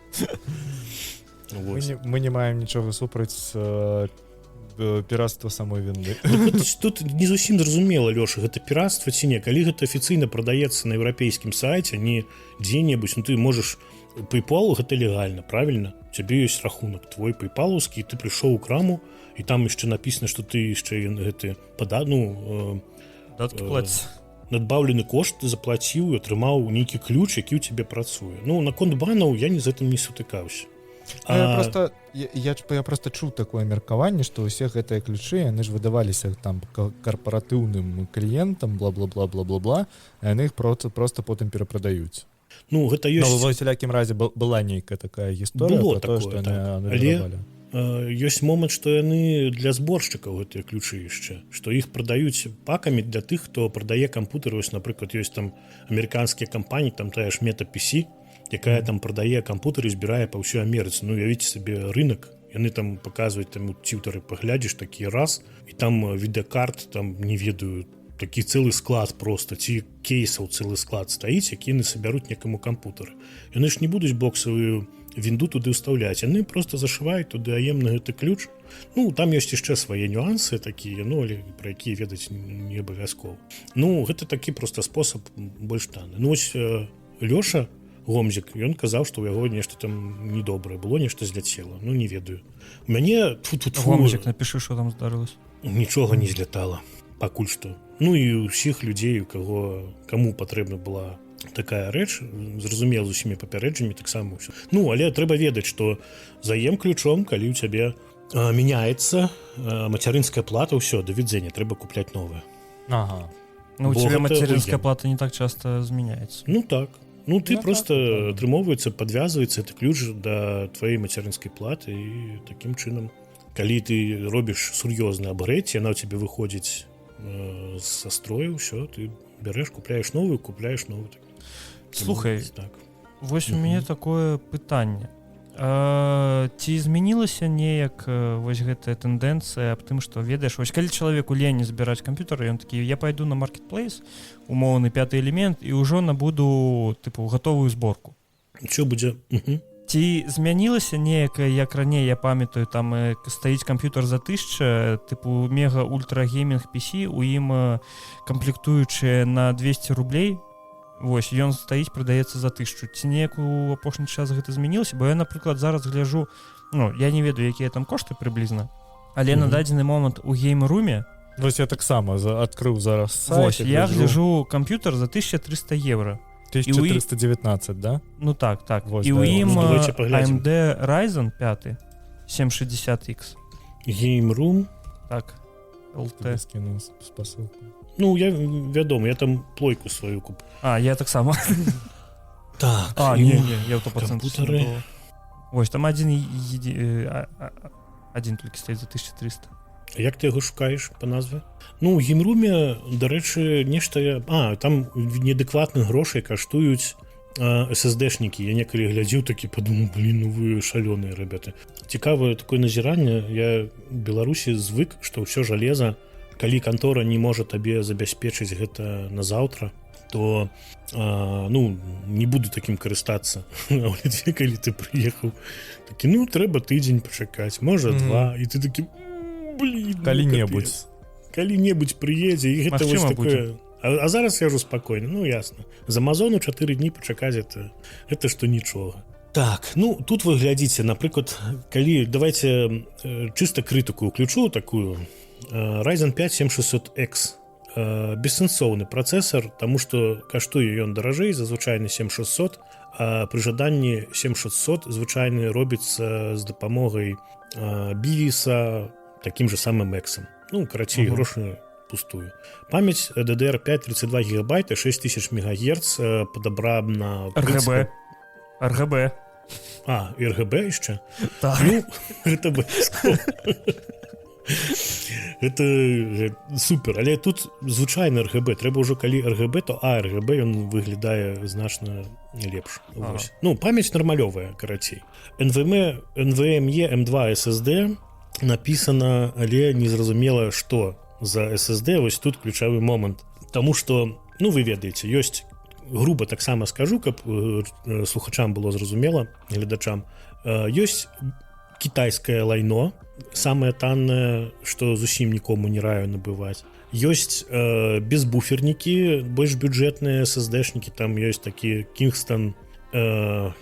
Мы не маем нічога супраць пірацтва самой вінды. Тут не зусім зразумела, Лёша, гэта пірацтва ці не. Калі гэта афіцыйна прадаецца на еўрапейскім сайце, не дзе-небудзь, ну ты можаш, PayPal гэта легальна, правильно? У цябе ёсць рахунак твой PayPal-аўскі, ты прыйшоў у краму, і там яшчэ напісана, што ты яшчэ гэты надбаўлены кошт заплаціў і атрымаў нейкі ключ, які ў цябе працуе. Ну, наконт банаў я ні з гэтым не сутыкаўся. Я просто чуў такое меркаванне, што ўсе гэтыя ключы, яны ж выдаваліся там карпаратыўным кліентам, бла-бла-бла-бла-бла-бла, а яны іх просто потым перапрадаюць. Ну, гэта ёсць... Ну, ва ўсялякім разе была нейкая такая гісторыя про тое, што яны анулявалі. Ёсць момант, што яны для зборшчыкаў гэтыя ключы яшчэ, што іх прадаюць пакамі для тых, хто прадае кампутары. Вось, напрыклад, ёсць там амерыканскія кампаніі, там тая ж Meta PC, якая там прадае кампутары, збірае па ўсёй Амерыцы. Ну, уявіце сабе рынок, яны там паказваюць, там у цютары паглядзіш такі раз, і там відэакарт, там, не ведаю, такі цэлы склад просто, ці кейсаў цэлы склад стаіць, які яны сабяруць некаму кампутары. Яны ж не будуць боксавую вінду туды ўстаўляць, яны просто зашываюць туды аемны гэты ключ. Ну, там ёсць яшчэ свае нюансы такія, ну, але пра якія ведаць не абавязкова. Ну, гэта такі просто спосаб больш танны. Ну, вось Лёша Гомзік, ён казаў, што ў яго нешта там недобрае было, нешта зляцела. Ну, не ведаю. У мяне... Гомзік, напішы, што там здарылася. Нічога не злятала. Пакуль што. Ну і ўсіх людзей, каму патрэбна была такая рэч, зразумела, з усімі папярэджамі таксама ўсё. Ну, але трэба ведаць, што заем ключом, калі ў цябе мяняецца мацярынская плата, ўсё, да відзення, трэба купляць новае. Ага. Ну, у Бо тебя гэта материнская уем. плата не так часто изменяется. Ну так. Ну ты Ну, просто так, атрымоўваецца, падвязваецца это ключ да тваёй мацярынскай платы і такім чынам, калі ты робіш сур'ёзны апгрэйд, яна ў цябе выходзіць са строю, ўсё, ты бярэш, купляеш новую. Слухай, так. вось у мяне такое пытанне. Ці змянілася неяк вось гэтая тэндэнцыя аб тым, што ведаеш, вось калі чалавеку лень збіраць камп'ютар, ён такі, я пайду на маркетплейс, умоўны 5-й элемент, і ўжо набуду тыпу гатовую зборку. Що будзе? Ці змянілася неякая, як раней, я памятаю, там стаіць камп'ютар за 1000, тыпу мега ультра геймінг PC, у ім камплектуючыя на 200 рублей, вось, ён стаіць, прадаецца за 1000. Ці неяк у апошні час гэта змянілася? Бо я, напрыклад, зараз гляжу, ну, я не ведаю, якія там кошты прыблізна, але на дадзены момант у гейм-руме, вось я таксама адкрыў зараз сайт. вось, я гляжу камп'ютар за 1300 евро. 1319, да? Ну так. Вось, і да, у ім давайте паглядзім. AMD Ryzen 5 760X. Гейм-рум. Так, LT. Тебе скину спасылку. Ну, я вядома, я там плойку сваю куп. Я таксама. Так. Не, я ў 100% камп'ютары. забыл. Вось, там один толькі стаіць за 1300. Як ты яго шукаеш па назве? Ну, у геймруме, дарэчы, нешта... там неадэкватных грошай каштуюць SSD-шнікі. Я некалі глядзеў такі, падумаў, ну вы шалёныя, ребята. Цікавае такое назіранне. Я в Беларусі звык, што ўсё жалеза, калі кантора не можа табе забяспечыць гэта на заўтра, то не буду такім карыстацца. Калі ты прыехаў, такі, трэба тыдзень пачакаць, можа 2, і ты такі, калі-небудзь прыедзе, і гэта вось такое. А зараз я ўжо спакойна, ясна. З Амазону 4 дні пачакаць гэта што нічога. Так, тут вы глядзіце, напрыклад, калі, давайте чыста крытыку ўключу такую, Ryzen 5 7600X, бессэнсоўны працэсар, таму што каштуе ён даражэй за звычайны 7600, а пры жаданні 7600 звычайны робіцца з дапамогай бівіса таким же самым эксом. Карацей, грошы пустую. Памяць DDR5 32 гигабайта, 6000 МГц, падабрам на... RGB. RGB яшчэ? Так. Гэта гэта супер, але тут звычайны RGB. Трэба ўжо калі RGB, то RGB ён выглядае значна лепш. Памяць нармалёвая, карацей. NVMe M2 SSD написано, але незразумела, што за SSD. Вось тут ключавы момант. Таму што, вы ведаеце, ёсць, груба таксама скажу, каб слухачам было зразумела, гледачам, ёсць кітайскае лайно, самае таннае, што зусім нікому не раю набываць. Ёсць безбуфернікі, больш бюджэтныя SSD-шнікі, там ёсць такі Kingston,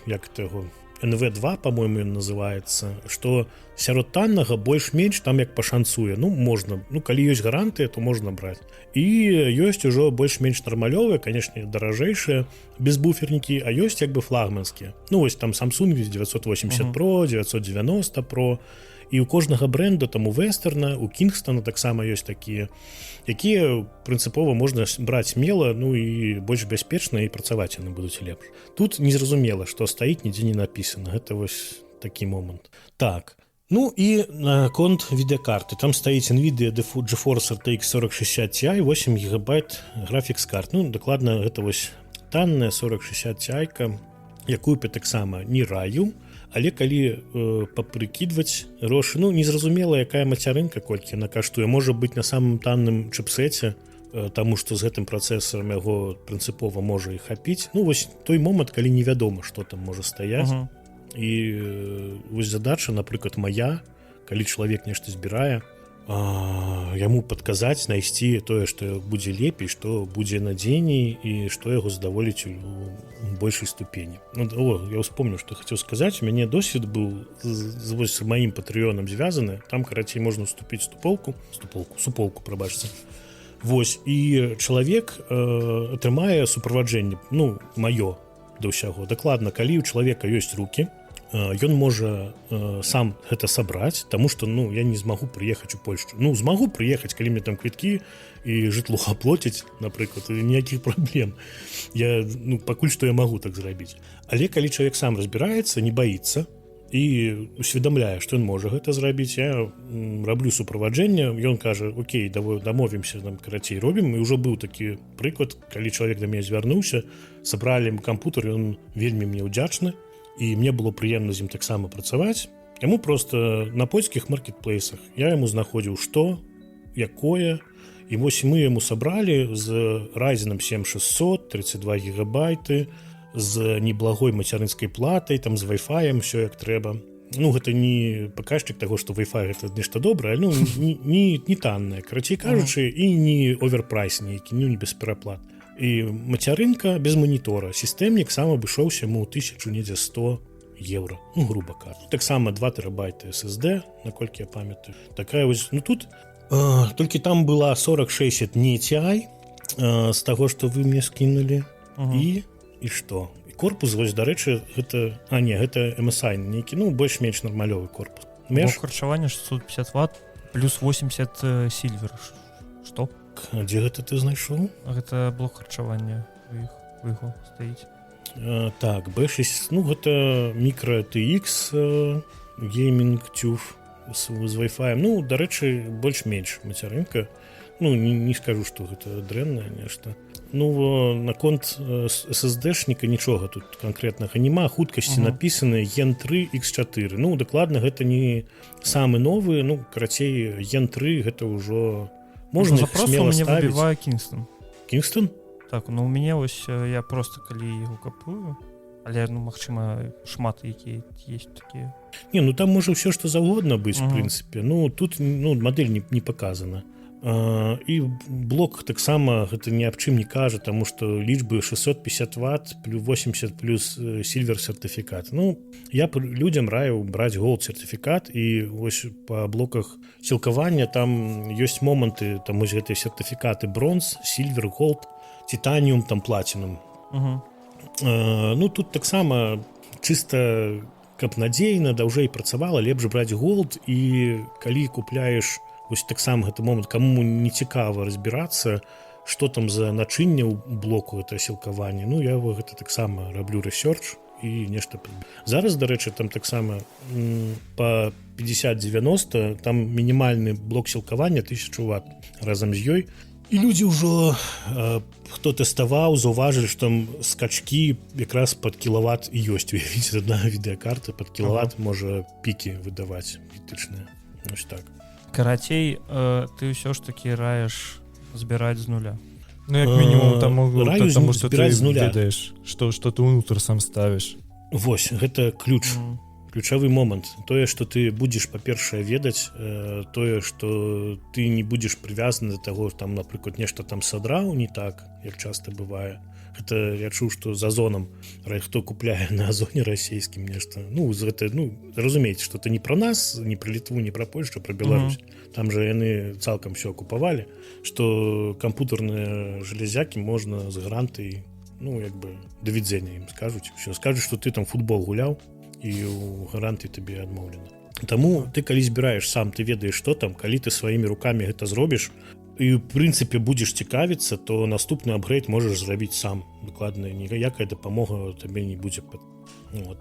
як таго, NV2, по-моему, ён называецца, што сярод таннага больш-менш там як пашанцуе. Можна. Калі ёсць гарантыя, то можна браць. І ёсць ужо больш-менш нармалёвыя, канешне, даражэйшыя безбуфернікі, а ёсць як бы флагманскія. Вось там Samsung 980 Pro, 990 Pro, і у кожнага бренда, там у Вестерна, у Kingston таксама ёсць такія, якія прынцыпова можна браць смела, і больш бяспечна, і працаваць яны будуць лепш. Тут незразумела, што стаіць, нідзе не напісана. Гэта вось такі момант. Так. І наконт відэакарты. Там стаіць NVIDIA GeForce RTX 4060 Ti, 8 гигабайт графікс-карт. Дакладна, гэта вось танная 4060 Ti, якую таксама не раю, але калі папрыкідваць грошы, незразумела, якая мацярынка, колькі яна каштуе. Можа быць на самым танным чыпсеце, таму што з гэтым працэсарам яго прынцыпова можа і хапіць. Вось той момант, калі невядома, што там можа стаяць. І вось задача, напрыклад, мая, калі чалавек нешта збірае, яму падказаць, знайсці тое, што будзе лепей, што будзе надзейней і што яго задаволіць у большай ступені. Я ўспомню, што хацеў сказаць. У мяне досвед быў з маім патрыёнам звязаны. Там, карацей, можна уступіць суполку, прабачце. Вось, і чалавек атрымае суправаджэнне, маё да ўсяго. Дакладна, калі ў чалавека ёсць рукі, ён можа сам гэта сабраць, таму што ну я не змагу прыехаць у Польшчу. Ну змагу прыехаць, калі мне там квіткі і жытло аплоціць, напрыклад, ніякіх праблем. Я ну, пакуль што я магу так зрабіць. Але калі чалавек сам разбіраецца, не баіцца і усведамляе, што ён можа гэта зрабіць, я раблю суправаджэнне, ён кажа: окей, дамовімся, нам карацей робім. І ўжо быў такі прыклад, калі чалавек да мяне звярнуўся, сабралі кампутер, ён вельмі мне ўдзячны, і мне было прыемна з ім таксама працаваць. Яму проста на польскіх маркетплейсах я яму знаходзіў што, якое, і вось мы яму сабралі з Ryzen 7600, 32 гігабайты, з неблагой мацярынскай платай, там з Wi-Fi, все як трэба. Ну, гэта не паказчык таго, што Wi-Fi гэта нешта добрае, ну, не таннае, карацей кажучы, і не оверпрайс нейкі, ну, не без пераплат. І мацярынка без манітора. Сістэмнік сам абышоўся яму 1100 евро, ну, груба кажучы. Таксама 2 тэрабайты SSD, наколькі я памятаю. Такая вось, ну, тут толькі там была 4060 не TI з таго, што вы мне скінулі. І што? І корпус, вось, дарэчы, гэта... гэта MSI нейкі, ну, больш-менш нармалёвы корпус. Блок харчавання 650 Вт плюс 80 сильвер. Што? Дзе гэта ты знайшоў? Гэта блок харчавання у яго стаіць. Так, B6, ну, гэта мікро TX геймінг тюф з Wi-Fi. Ну, дарэчы, больш-менш мацярынка. Ну, не скажу, што гэта дрэннае нешта. Ну, наконт SSD-шніка нічога тут канкрэтнага няма. Хуткасці напісаны Yen 3 X4. Ну, дакладна, гэта не самы новы. Ну, карацей, Yen 3 гэта ўжо можна смела ставіць. Запрос у мяне выбівае Kingston. Kingston? Так, ну, у мяне вось я просто калі яго капую, але, ну, магчыма, шмат якія ёсць такія. Не, ну, там можа ўсё, што заўгодна быць, в прынцыпе. Ну, тут, ну, мадэль не паказана. І блок таксама гэта ні аб чым не кажа, таму што лічбы 650 Вт плюс 80 плюс сильвер сертыфікат. Ну, я людзям раю браць голд сертыфікат, і вось па блоках сілкавання там ёсць моманты, там вось гэтыя сертыфікаты бронз, сильвер, голд, титаніум, там платінум. Ну, тут таксама чыста каб надзейна даўжэй працавала, лепш браць голд, і калі купляеш вось таксама гэты момант, каму не цікава разбірацца, што там за начынне ў блоку гэта сілкаванне. Ну, я гэта таксама раблю рэсёрч і нешта. Зараз, дарэчы, там таксама па 50-90, там мінімальны блок сілкавання 1000 Вт разам з ёй. І людзі ўжо, хто тэставаў, заўважылі, што там скачкі якраз пад кілават і ёсць. Уявіце, адна відэакарта пад кілават можа пікі выдаваць крытычныя. Вось так. Карацей, ты ўсё ж такі раеш збіраць з нуля. Ну, як мінімум, таму што ты ведаеш, што ты ўнутр сам ставіш. Вось, гэта ключавы момант. Тое, што ты будзеш, па-першае, ведаць, тое, што ты не будзеш прывязаны да таго, там, напрыклад, нешта там садраў не так, як часта бывае. Гэта я чуў, што за Озонам хто купляе на Озоне расійскім нешта. Ну, гэта, ну, разумееце, што это не пра нас, не пра Літву, не пра Польшчу, пра Беларусь. Там жа яны цалкам все акупавалі, што кампутарныя жалезякі можна з гарантыяй, ну, як бы, да відзення ім скажуць. Все, скажуць, што ты там футбол гуляў, і у гарантыі табе адмоўлена. Таму ты, калі збіраеш сам, ты ведаеш, што там, калі ты сваімі рукамі гэта зробіш, і, в прынцыпе, будзеш цікавіцца, то наступны апгрейд можаш зрабіць сам. Дакладна, ніякая дапамога табе не будзе.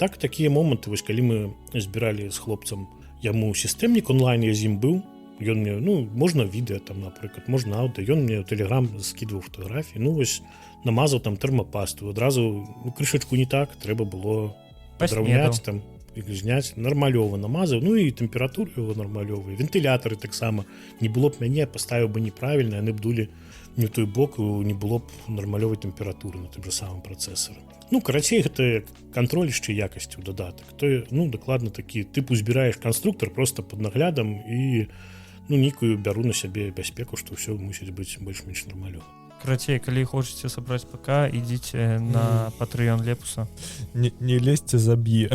Так, такія моманты, вось калі мы збіралі з хлопцам яму сістэмнік онлайн, я з ім быў, ён мне, ну, можна відэа там, напрыклад, можна аўдыо, ён мне ў Тэлеграм скідваў фатаграфіі, ну, вось намазаў там тэрмапасту, адразу, ну, крышачку не так, трэба было падраўняць там, зняць, нармалёва намазаў, ну і тэмпературы его нармалёвыя, вентылятары таксама. Не было б мяне, паставіў бы неправільна, яны б дулі не ў той бок, не было б нармалёвай тэмпературы на тым жа самым працэсары. Ну, карацей, гэта кантролішчы якасці ў дадатак. То, ну, дакладна такі, ты узбіраеш канструктар проста пад наглядам і, ну, нейкую бяру на сябе бяспеку, што ўсё мусіць быць больш-менш нармалёва. Карацей, калі хочаце сабраць ПК, ідзіце на Patreon Лепуса. Не лезьце, заб'е.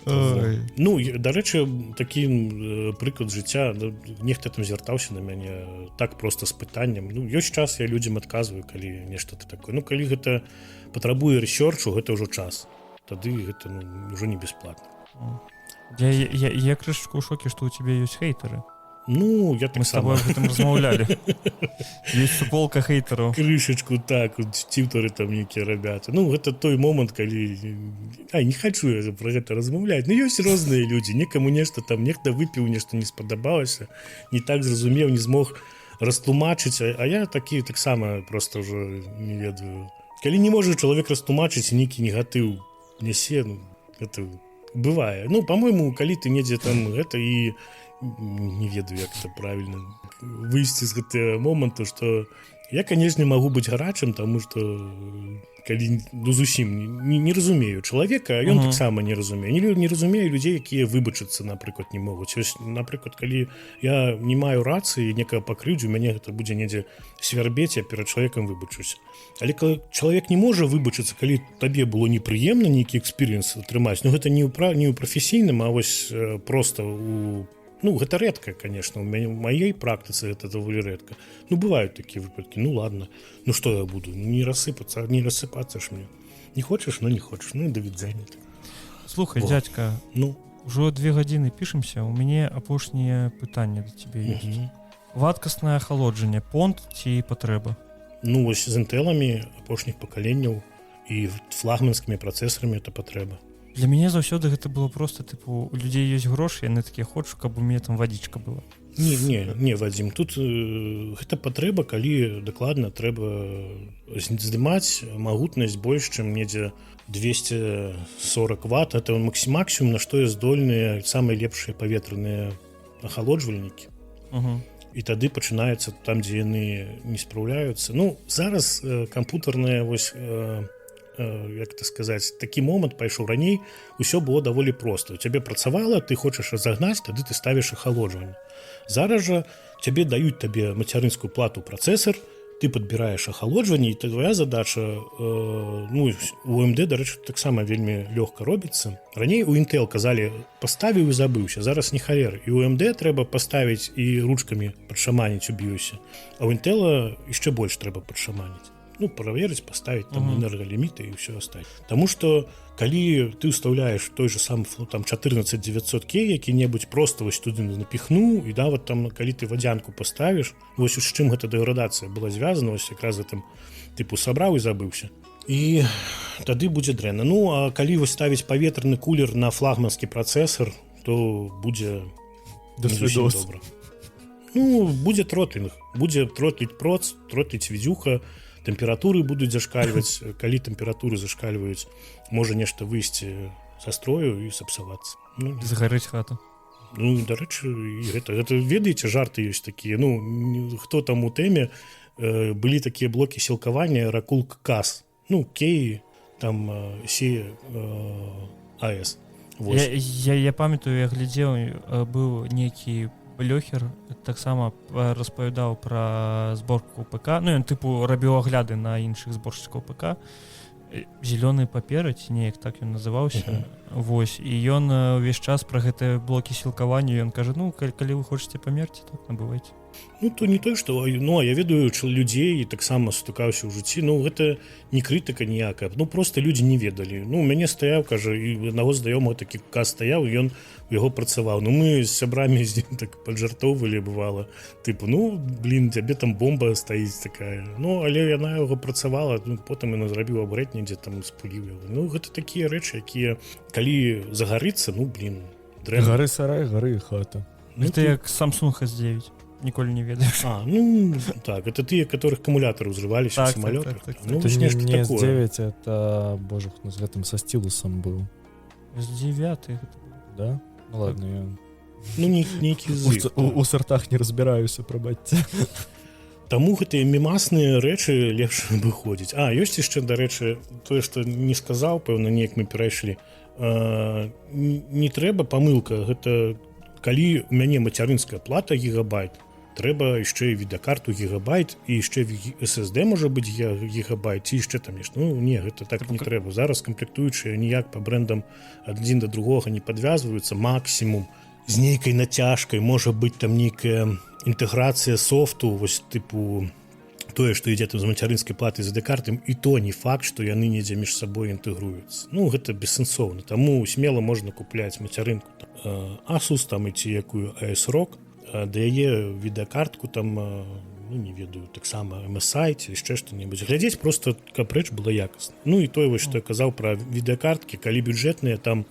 Ну, дарэчы, такі прыклад жыцця, нехта там звяртаўся на мяне так проста з пытаннем. Ну, ёсць час, я людзям адказваю, калі нешта такое. Ну, калі гэта патрабуе рэсёрчу, гэта ўжо час. Тады гэта ўжо не бясплатна. Я крышачку ў шоке, што ў цябе ёсць хейтары. Ну, я так мы сама. Мы с тобой об этом размаўлялі. Есть суполка хейтераў. Крышачку, так, тьютары там нейкія рабяты. Ну, гэта той момант, калі... не хачу я пра гэта размаўляць. Ну, ёсць розныя людзі. Некаму нешта там, нехта выпіў, нешта не спадабалася, не так зразумеў, не змог растлумачыць. А я такі таксама проста ўжо не ведаю. Калі не можа чалавек растлумачыць, нейкі негатыў нясе, ну, гэта бывае. Ну, па-мойму, калі ты недзе там гэта і не ведаю, як это правильно выйсці з гэтага моманту, што я, канешне, магу быць гарачым, таму што калі зусім не разумею чалавека, а ён таксама не разумее. Не разумею людзей, якія выбачыцца, напрыклад, не могуць. Напрыклад, калі я не маю рацыі, некага пакрыўдзю, мяне гэта будзе недзе свярбець, я перад чалавекам выбачуся. Але калі чалавек не можа выбачыцца, калі табе было непрыемна нейкі экспірыенс атрымаць, ну гэта не ў прафесійным, а вось проста у... Ну, гэта рэдка, конечно, у маёй практыцы гэта даволі рэдка. Ну, бываюць такія выпадкі, ну ладно. Ну, што я буду? Не рассыпацца ж мне. Не хочаш, ну не хочаш. Ну, і да відзення. Слухай, дзядзька, ўжо 2 гадзіны пішемся, у мяне апошняе пытанне да цябе ёсць. Вадкаснае ахалоджанне, понт ці патрэба? Ну, вось з інтэламі апошніх пакаленняў і флагманскімі працэсарамі это патрэба. Для мяне заўсёды гэта было просто, тыпу, у людзей ёсць грошы, яны такія, хочу, каб у мяне там вадзічка была. Не, Вадзім, тут гэта патрэба, калі дакладна трэба здымаць магутнасць больш, чым недзе 240 Вт. Это максімум, на што здольныя самыя лепшыя паветраныя ахалоджвальнікі. І тады пачынаецца там, дзе яны не спраўляюцца. Ну, зараз кампутарная вось... як это сказаць, такі момант пайшоў раней, усё было даволі проста. У цябе працавала, ты хочаш разагнаць, тады ты ставіш ахалоджванне. Зараз жа цябе даюць табе мацярынскую плату працэсар, ты падбіраеш ахалоджванне, і твоя задача, ну, у AMD, дарэчы, таксама вельмі лёгка робіцца. Раней у Intel казалі, паставіў і забыўся, зараз не халер. І у AMD трэба паставіць і ручкамі падшаманіць у BIOS. А у Intel яшчэ больш трэба падшаманіць. Ну, праверыць, паставіць там энергаліміты і ўсё астаць. Таму што калі ты ўстаўляеш той же сам там 14900K, які-небудзь проста вось туды напіхнуў, і нават там, калі ты вадзянку паставіш, вось з чым гэта дэградацыя была звязана, вось якраз гэтым тыпу сабраў і забыўся. І тады будзе дрэнна. Ну, а калі вось ставіць паветраны кулер на флагманскі працэсар, то будзе зусім добра. Ну, будзе тротлінг, будзе тротліць проц, тротліць відзюха, тэмпературы будуць зашкальваць. Калі тэмпературы зашкальваюць, можа нешта выйсці са строю і сапсавацца. Ну, загарэць хату. Ну, дарэчы, гэта ведаеце, жарты ёсць такія. Ну, хто там у тэме, былі такія блокі сілкавання Ракулк КАС. Ну, Кей, там АС. Я памятаю, я глядзеў, быў нейкі Блёхер таксама распавядаў пра зборку ПК. Ну, ён тыпу рабіў агляды на іншых зборшчыкаў ПК. Зелёны паперы, ці неяк так ён называўся. Вось, і ён увесь час пра гэтыя блокі сілкавання, ён кажа, ну, калі вы хочаце памерці, так набывайце. Ну, то не той, што... Ну, а я ведаю людзей, і таксама сутыкаўся ў жыцці. Ну, гэта не крытыка ніякая. Ну, проста людзі не ведалі. Ну, у мяне стаяў, кажа, і аднаго знаёмага такі КАС стаяў, і ён у яго працаваў. Ну, мы з сябрамі з ім так паджартоўвалі, бывала. Тыпу, ну, блін, цябе там бомба стаіць такая. Ну, але яна яго працавала, ну, потым ён зрабіў абрэт недзе там спуліў яго. Ну, гэта такія рэчы, якія, калі загарыцца, ну, блін, дрэнна. Гары сарай, гары хата. Гэта як Samsung S9. Ніколі не ведаеш. Ну, так, это тыя, которых акумулятары ўзрываліся ў самалётах. Ну, это не S9, это, боже, з гэтым са стілусам быў. S9 гэта быў. Да? Ну, ладно, я... Ну, нейкі з іх. У сартах не разбіраюся, прабачце. Таму гэтыя мемасныя рэчы лепш выходзіць. А, ёсць яшчэ, дарэчы, тое, што не сказаў, пэўна, неяк мы перайшлі. Не трэба памылка, гэта калі у мяне мацярынская плата гігабайт, трэба яшчэ відэакарту гігабайт і яшчэ SSD можа быць гігабайт ці яшчэ там нешта. Ну не, гэта так не трэба. Зараз камплектуючыя ніяк па брэндам адзін да другога не падвязваюцца. Максімум з нейкай нацяжкай можа быць там нейкая інтэграцыя софту, вось тыпу тое, што ідзе там з мацярынскай платы з SD-картам, і то не факт, што яны недзе між сабой інтэгруюцца. Ну, гэта бессэнсоўна. Таму смела можна купляць мацярынку Asus там і ці якую ASRock, да яе відэакартку там, ну, не ведаю, таксама MSI ці яшчэ што-небудзь. Глядзець проста, каб рэч была якасна. Ну, і тое, вось, што я казаў пра відэакарткі, калі бюджэтныя, там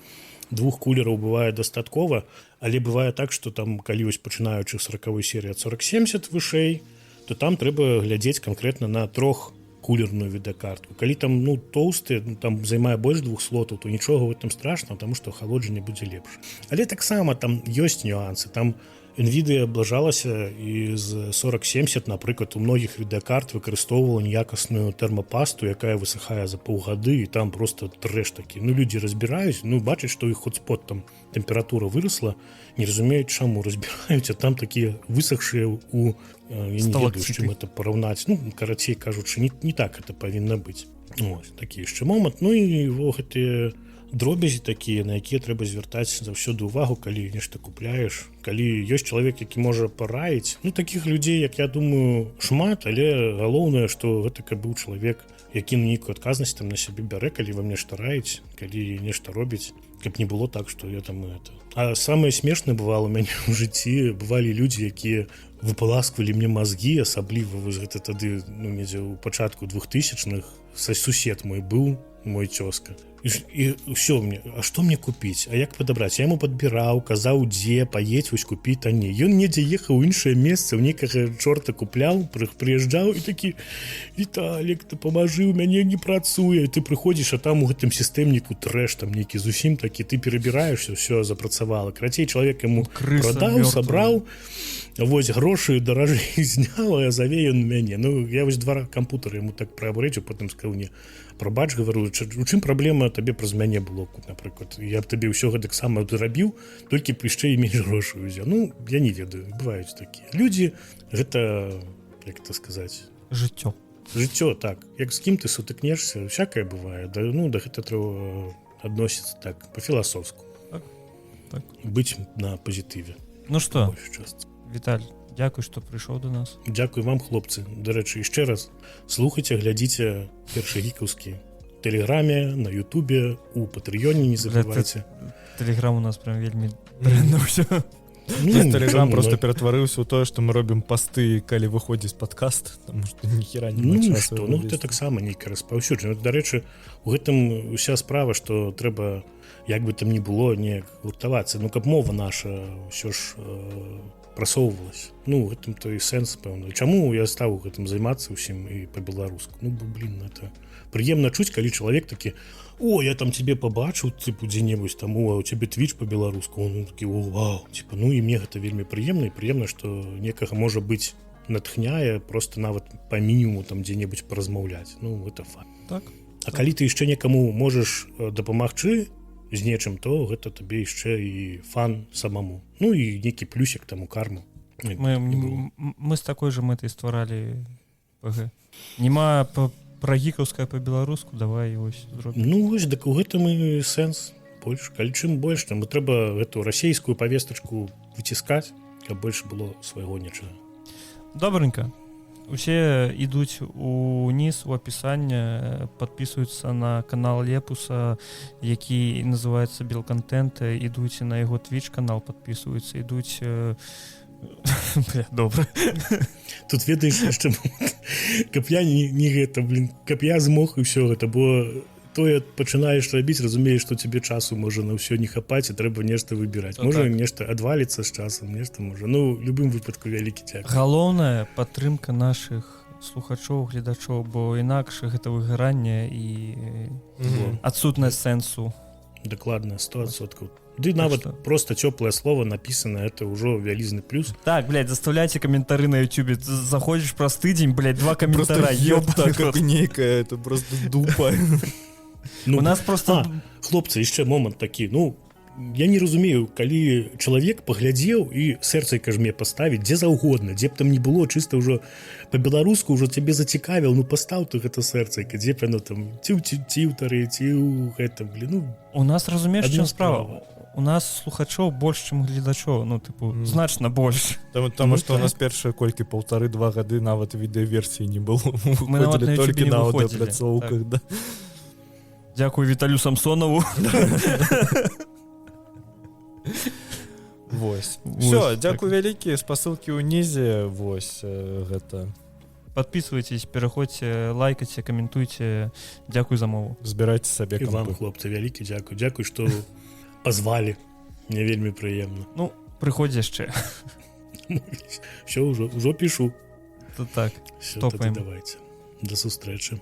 2 кулераў бывае дастаткова, але бывае так, што там, калі вось пачынаючы 40-й серыі ад 4070 вышэй, то там трэба глядзець канкрэтна на 3-кулерную відэакартку. Калі там, ну, тоўсты, там займае больш 2 слотаў, то нічога ў гэтым страшного, таму што ахалоджанне будзе лепш. Але таксама там ёсць нюансы. Там NVIDIA аблажалася і з 4070, напрыклад, у многіх відэакарт выкарыстоўвала неякасную тэрмапасту, якая высыхае за паўгады, і там просто трэш такі. Ну, людзі разбіраюць, ну, бачаць, што іх хотспот там тэмпература вырасла, не разумеюць, чаму разбіраюць, а там такія высохшыя у... Я не ведаю, з чым это параўнаць. Ну, карацей кажучы, не так это павінна быць. Ось, такі яшчэ момант. Ну, і гэтыя дробязі такія, на якія трэба звяртаць заўсёды ўвагу, калі нешта купляеш, калі ёсць чалавек, які можа параіць. Ну, такіх людзей, як я думаю, шмат, але галоўнае, што гэта каб быў чалавек, які нейкую адказнасць там на сябе бярэ, калі вам нешта раіць, калі нешта робіць, каб не было так, што я там это. А самае смешнае бывало у мяне ў жыцці, бывалі людзі, якія выпаласквалі мне мазгі, асабліва вось гэта тады, ну, недзе ў пачатку 2000-х, сусед мой быў, мой цёзка. І ўсё мне, а што мне купіць? А як падабраць? Я яму падбіраў, казаў, дзе паедзь, вось купі танней. Ён недзе ехаў у іншае месца, у нейкага чорта купляў, прыязджаў і такі: Віталік, дапамажы, у мяне не працуе. Ты прыходзіш, а там у гэтым сістэмніку трэш там нейкі зусім такі, ты перабіраешся, ўсё запрацавала. Карацей, чалавек яму прадаў, сабраў, вось грошы даражэй зняў, а заве ён мяне. Ну, я вось 2 кампутары яму так праабрэчыў, потым сказаў мне: прабач, гавару, у чым праблема табе праз мяне было, напрыклад, я б табе ўсё гэтак сама зрабіў, толькі б яшчэ і менш грошай узяў. Ну, я не ведаю, бываюць такія людзі. Гэта, як это сказаць, жыццё, так. Як з кім ты сутыкнешся, всякае бывае. Да, ну, да гэта трэба адносіцца так, па-філасофску. Так. Быць на пазітыве. Ну што, Віталь, дзякуй, што прыйшоў до нас. Дзякуй вам, хлопцы. Дарэчы, яшчэ раз слухайце, глядзіце першы гікаўскі тэлеграме, на ютубе, у патрыёне не забывайце. Тэлеграм у нас прям вельмі дрэнна ўсё. Тэлеграм просто ператварыўся ў тое, што мы робім пасты, калі выходзіць падкаст, таму што ніхера няма часу. Ну, гэта таксама нейкае распаўсюджанне. Дарэчы, у гэтым уся справа, што трэба, як бы там ні было, неяк гуртавацца. Ну, каб мова наша ўсё ж прасоўвалась. Ну, гэтым то і сэнс, пэўна. Чаму я стаў гэтым займацца ўсім і па-беларуску? Ну, блин, это прыемна чуць, калі чалавек такі: о, я там цябе пабачыў, тыпу, дзе-небудзь там, а у цябе твіч па-беларуску. Он такі: о, вау, типа, ну і мне гэта вельмі прыемна, і прыемна, што некага, можа быць, натхняе просто нават па мінімуму там дзе-небудзь паразмаўляць. Ну, гэта факт. Так. А калі ты яшчэ некаму можаш дапамагчы з нечым, то гэта табе яшчэ і фан самому. Ну і нейкі плюсик там у карму. Мы з такой жа мэтай стваралі ПГ. Нема пра гікаўскае па-беларуску, давай вось зробім. Ну вось, дык у гэтым і сэнс больш. Калі чым больш, там трэба гэту расейскую павестачку выціскаць, каб больш было свайго нечага. Добренька. Усе ідуць уніз у апісанне, падпісваюцца на канал Лепуса, які называецца Белконтент, ідуць на яго твіч-канал, падпісваюцца, ідуць... Бля, добра. Тут ведаеш, яшчэ, каб я не гэта, блин, каб я змог і ўсё гэта, бо тое пачынаеш рабіць, разумееш, што цябе часу можа на ўсё не хапаць, і трэба нешта выбіраць. Можа нешта адваліцца з часам, нешта можа. Ну, у любым выпадку вялікі дзякуй. Галоўная падтрымка нашых слухачоў, гледачоў, бо інакш гэта выгаранне і адсутнасць сэнсу. Дакладна, 100%. Ды нават просто цёплае слово написано, это ўжо вялізны плюс. Так, блядь, заставляйте каментары на ютубе. Заходишь праз тыдзень, блядь, 2 каментара. Ёпта, как нейкая, это просто дупа. У нас просто... Хлопцы, яшчэ момант такі, ну, я не разумею, калі чалавек паглядзеў і сэрцайка жме паставіць дзе заўгодна, дзе б там не было, чыста ўжо па-беларуску ўжо цябе зацікавіў, ну пастаў ты гэта сэрцайка, дзе б яно там ці ў цівтары, ці ў гэтым, ну... У нас, разумееш, чым справа? У нас слухачоў больш, чым гледачоў, ну, типу, значна больш. Таму што у нас першыя колькі 1,5-2 гады нават відэаверсіі не было. Мы нават на YouTube не выходзілі. Пляцоўках, да. Дзякуй Віталю Самсонаву. Вось. Всё, дзякуй вялікі, спасылкі ўнізе, вось гэта. Подписывайтесь, пераходзьце, лайкайце, каментуйце. Дзякуй за мову. Збірайце сабе кампы. І вам, хлопцы, вялікі дзякуй. Дзякуй, што пазвалі. Мне вельмі прыемна. Ну, прыходзь яшчэ. Всё, ўжо пішу. То так, топаем. Давайте. До сустрэчы.